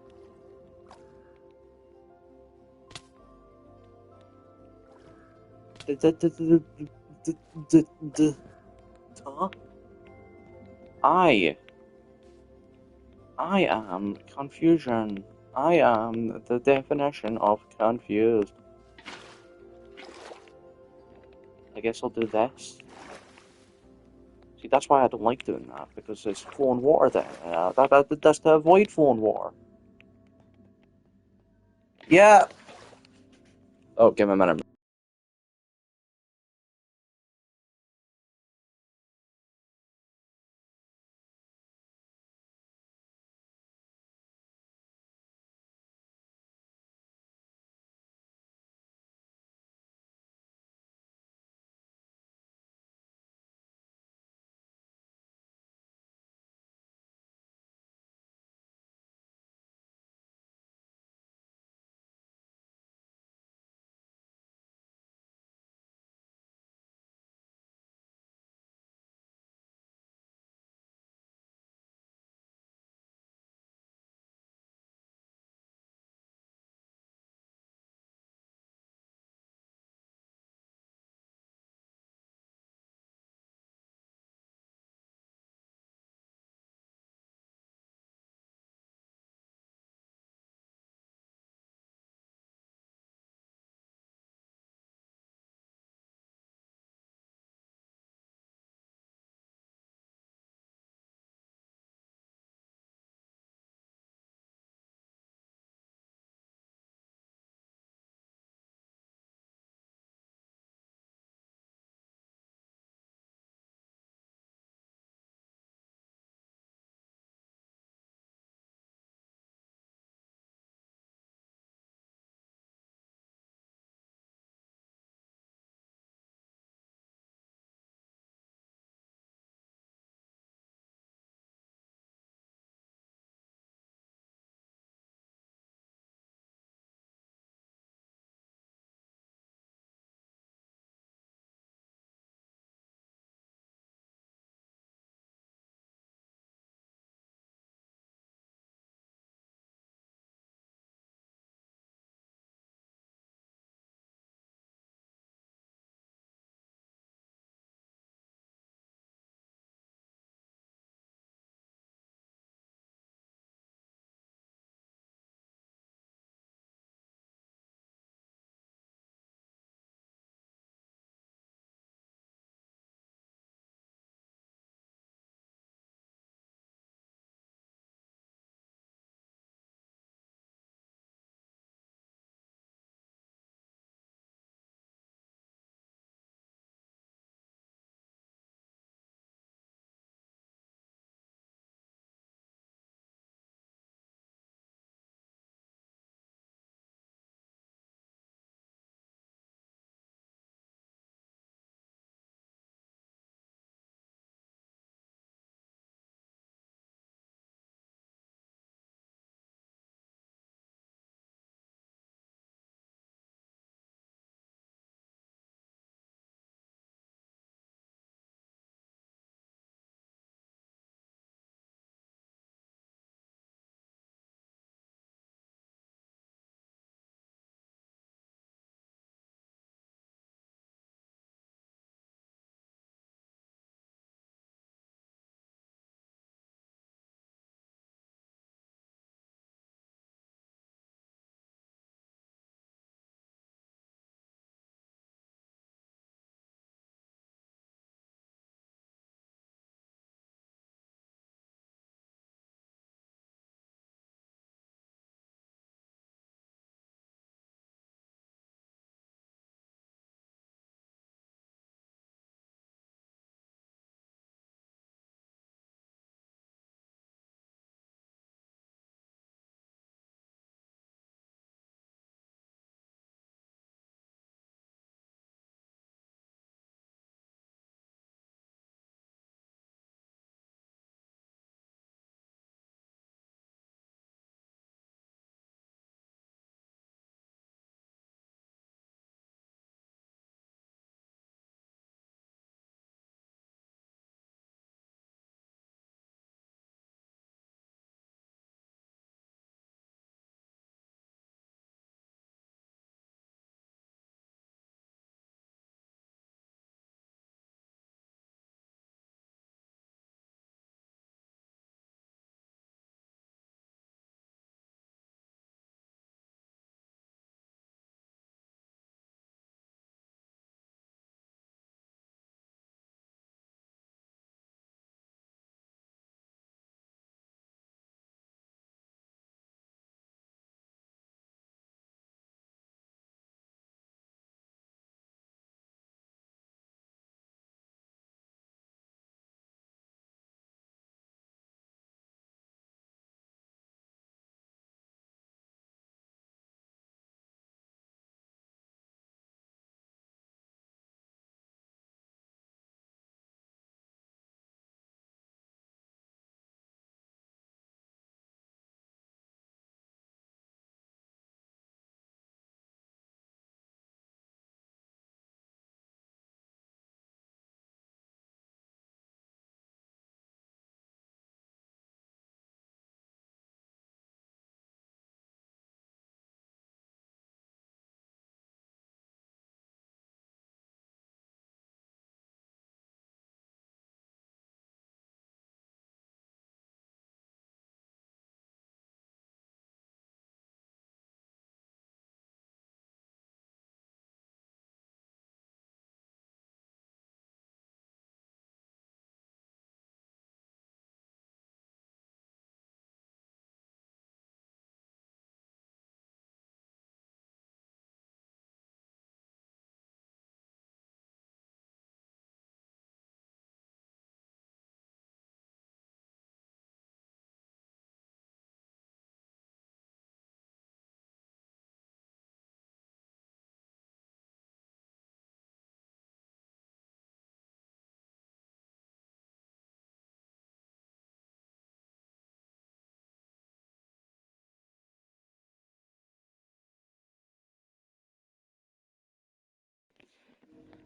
Speaker 2: Huh? I I am confusion. I am the definition of confused. I guess I'll do this. See, that's why I don't like doing that, because there's flowing water there. That's to avoid flowing water. Yeah. Oh, give me a minute.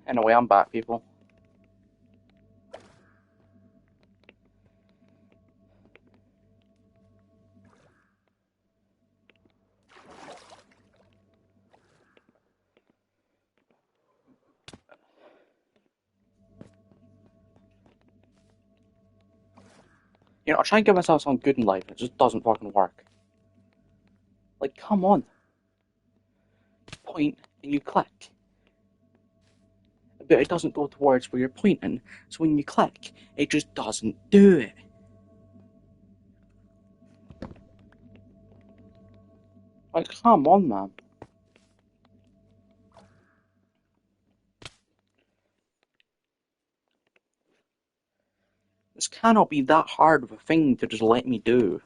Speaker 2: Anyway, I'm back, people. You know, I try and give myself something good in life, it just doesn't fucking work. Like, come on. Point and you click. But it doesn't go towards where you're pointing, so when you click, it just doesn't do it. Like, come on, man. This cannot be that hard of a thing to just let me do.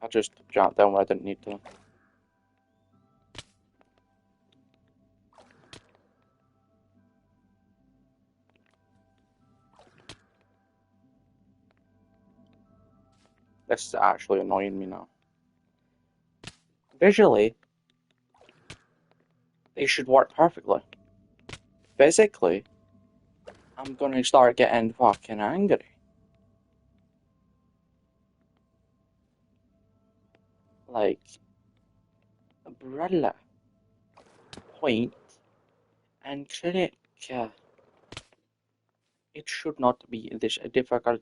Speaker 2: I just jumped down where I didn't need to. This is actually annoying me now. Visually, they should work perfectly. Physically, I'm gonna start getting fucking angry. Like, umbrella, point, and click. It should not be this difficult.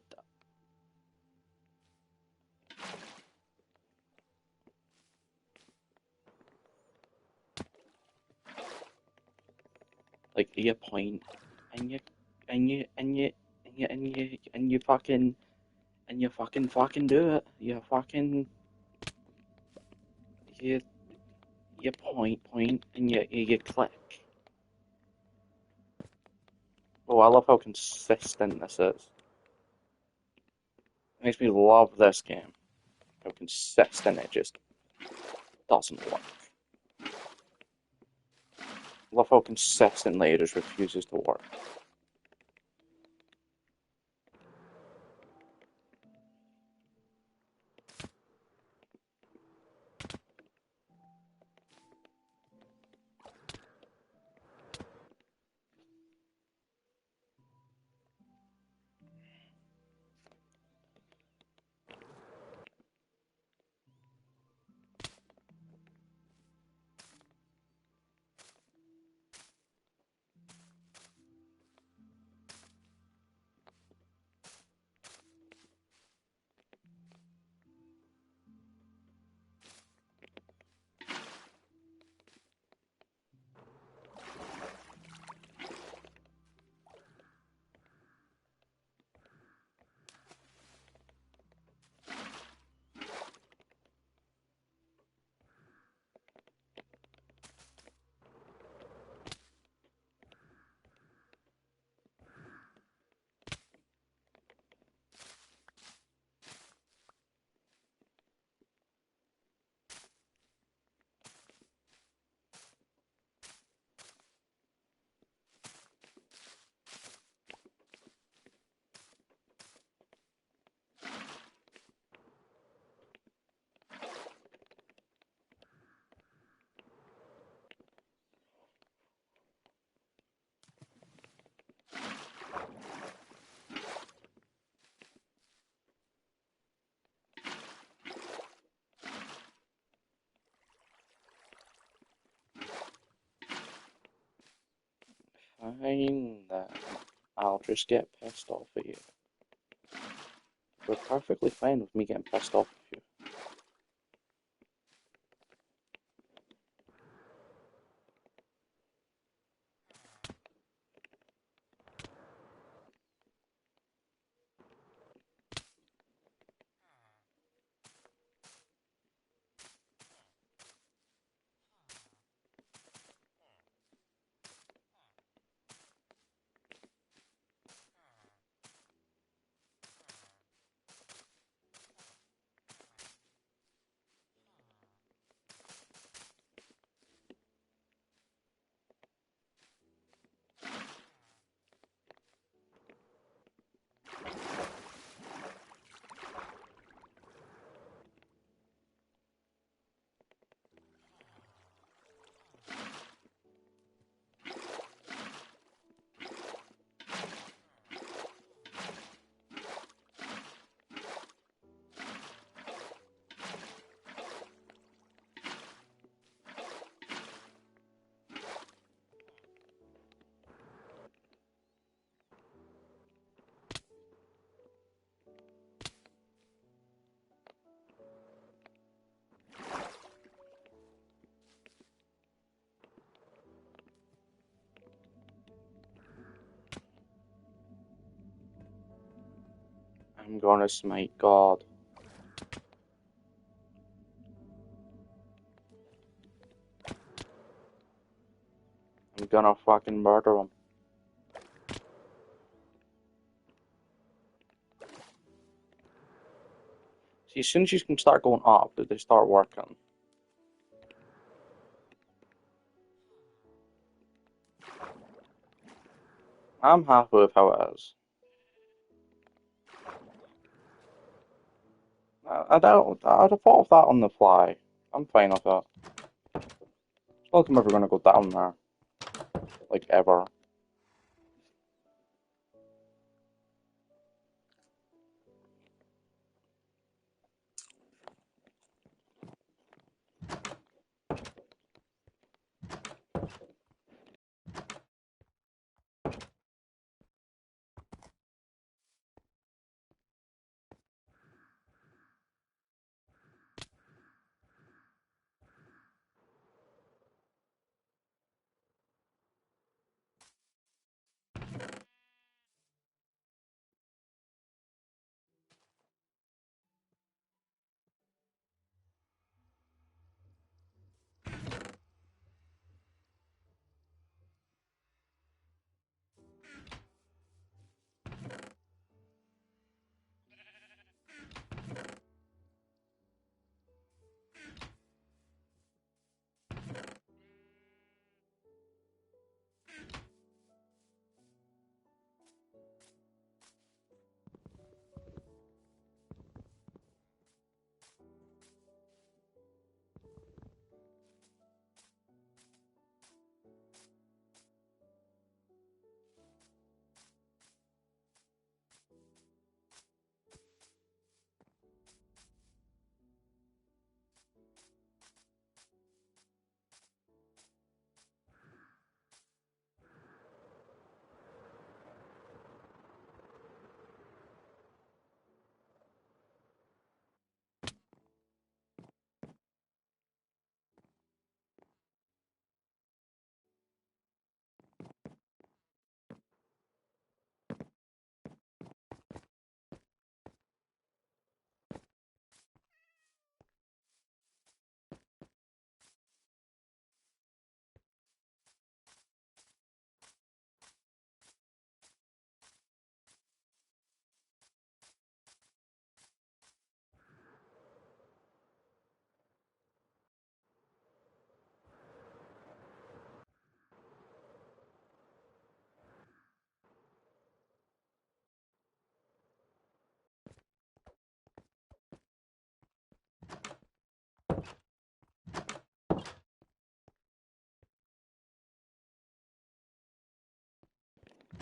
Speaker 2: Like, you point, and you, and you, and you, and you, and you, and you fucking, and you fucking do it. You, you point, and you click. Oh, I love how consistent this is. It makes me love this game. How consistent it just doesn't work. Love how consistently it just refuses to work. fine then. I'll just get pissed off at you. You're perfectly fine with me getting pissed off at you. I'm gonna smite God. I'm gonna fucking murder him. See, as soon as you can start going up, they start working. I'm happy with how it is. I'd have thought of that on the fly. I'm fine with it. It's not like I'm ever gonna go down there. Like, ever.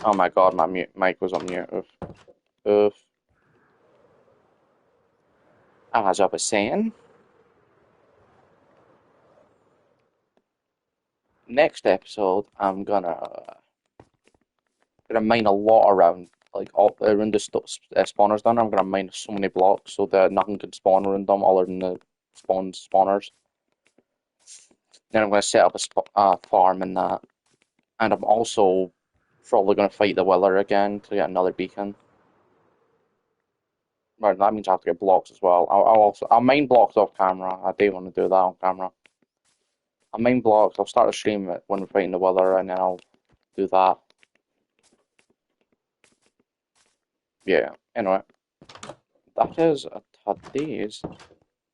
Speaker 2: Oh my god, my mic was on mute. Oof. Oof. As I was saying, next episode, I'm gonna gonna mine a lot around, like all around the spawners down there. I'm gonna mine so many blocks so that nothing can spawn around them other than the spawners. Then I'm gonna set up a farm in that, and I'm also probably gonna fight the Willer again to get another beacon. Well, that means I have to get blocks as well. I'll mine blocks off camera. I do want to do that on camera. I'll mine blocks. I'll start a stream when we're fighting the Willer, and then I'll do that. Yeah. Anyway, that is today's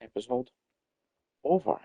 Speaker 2: episode over.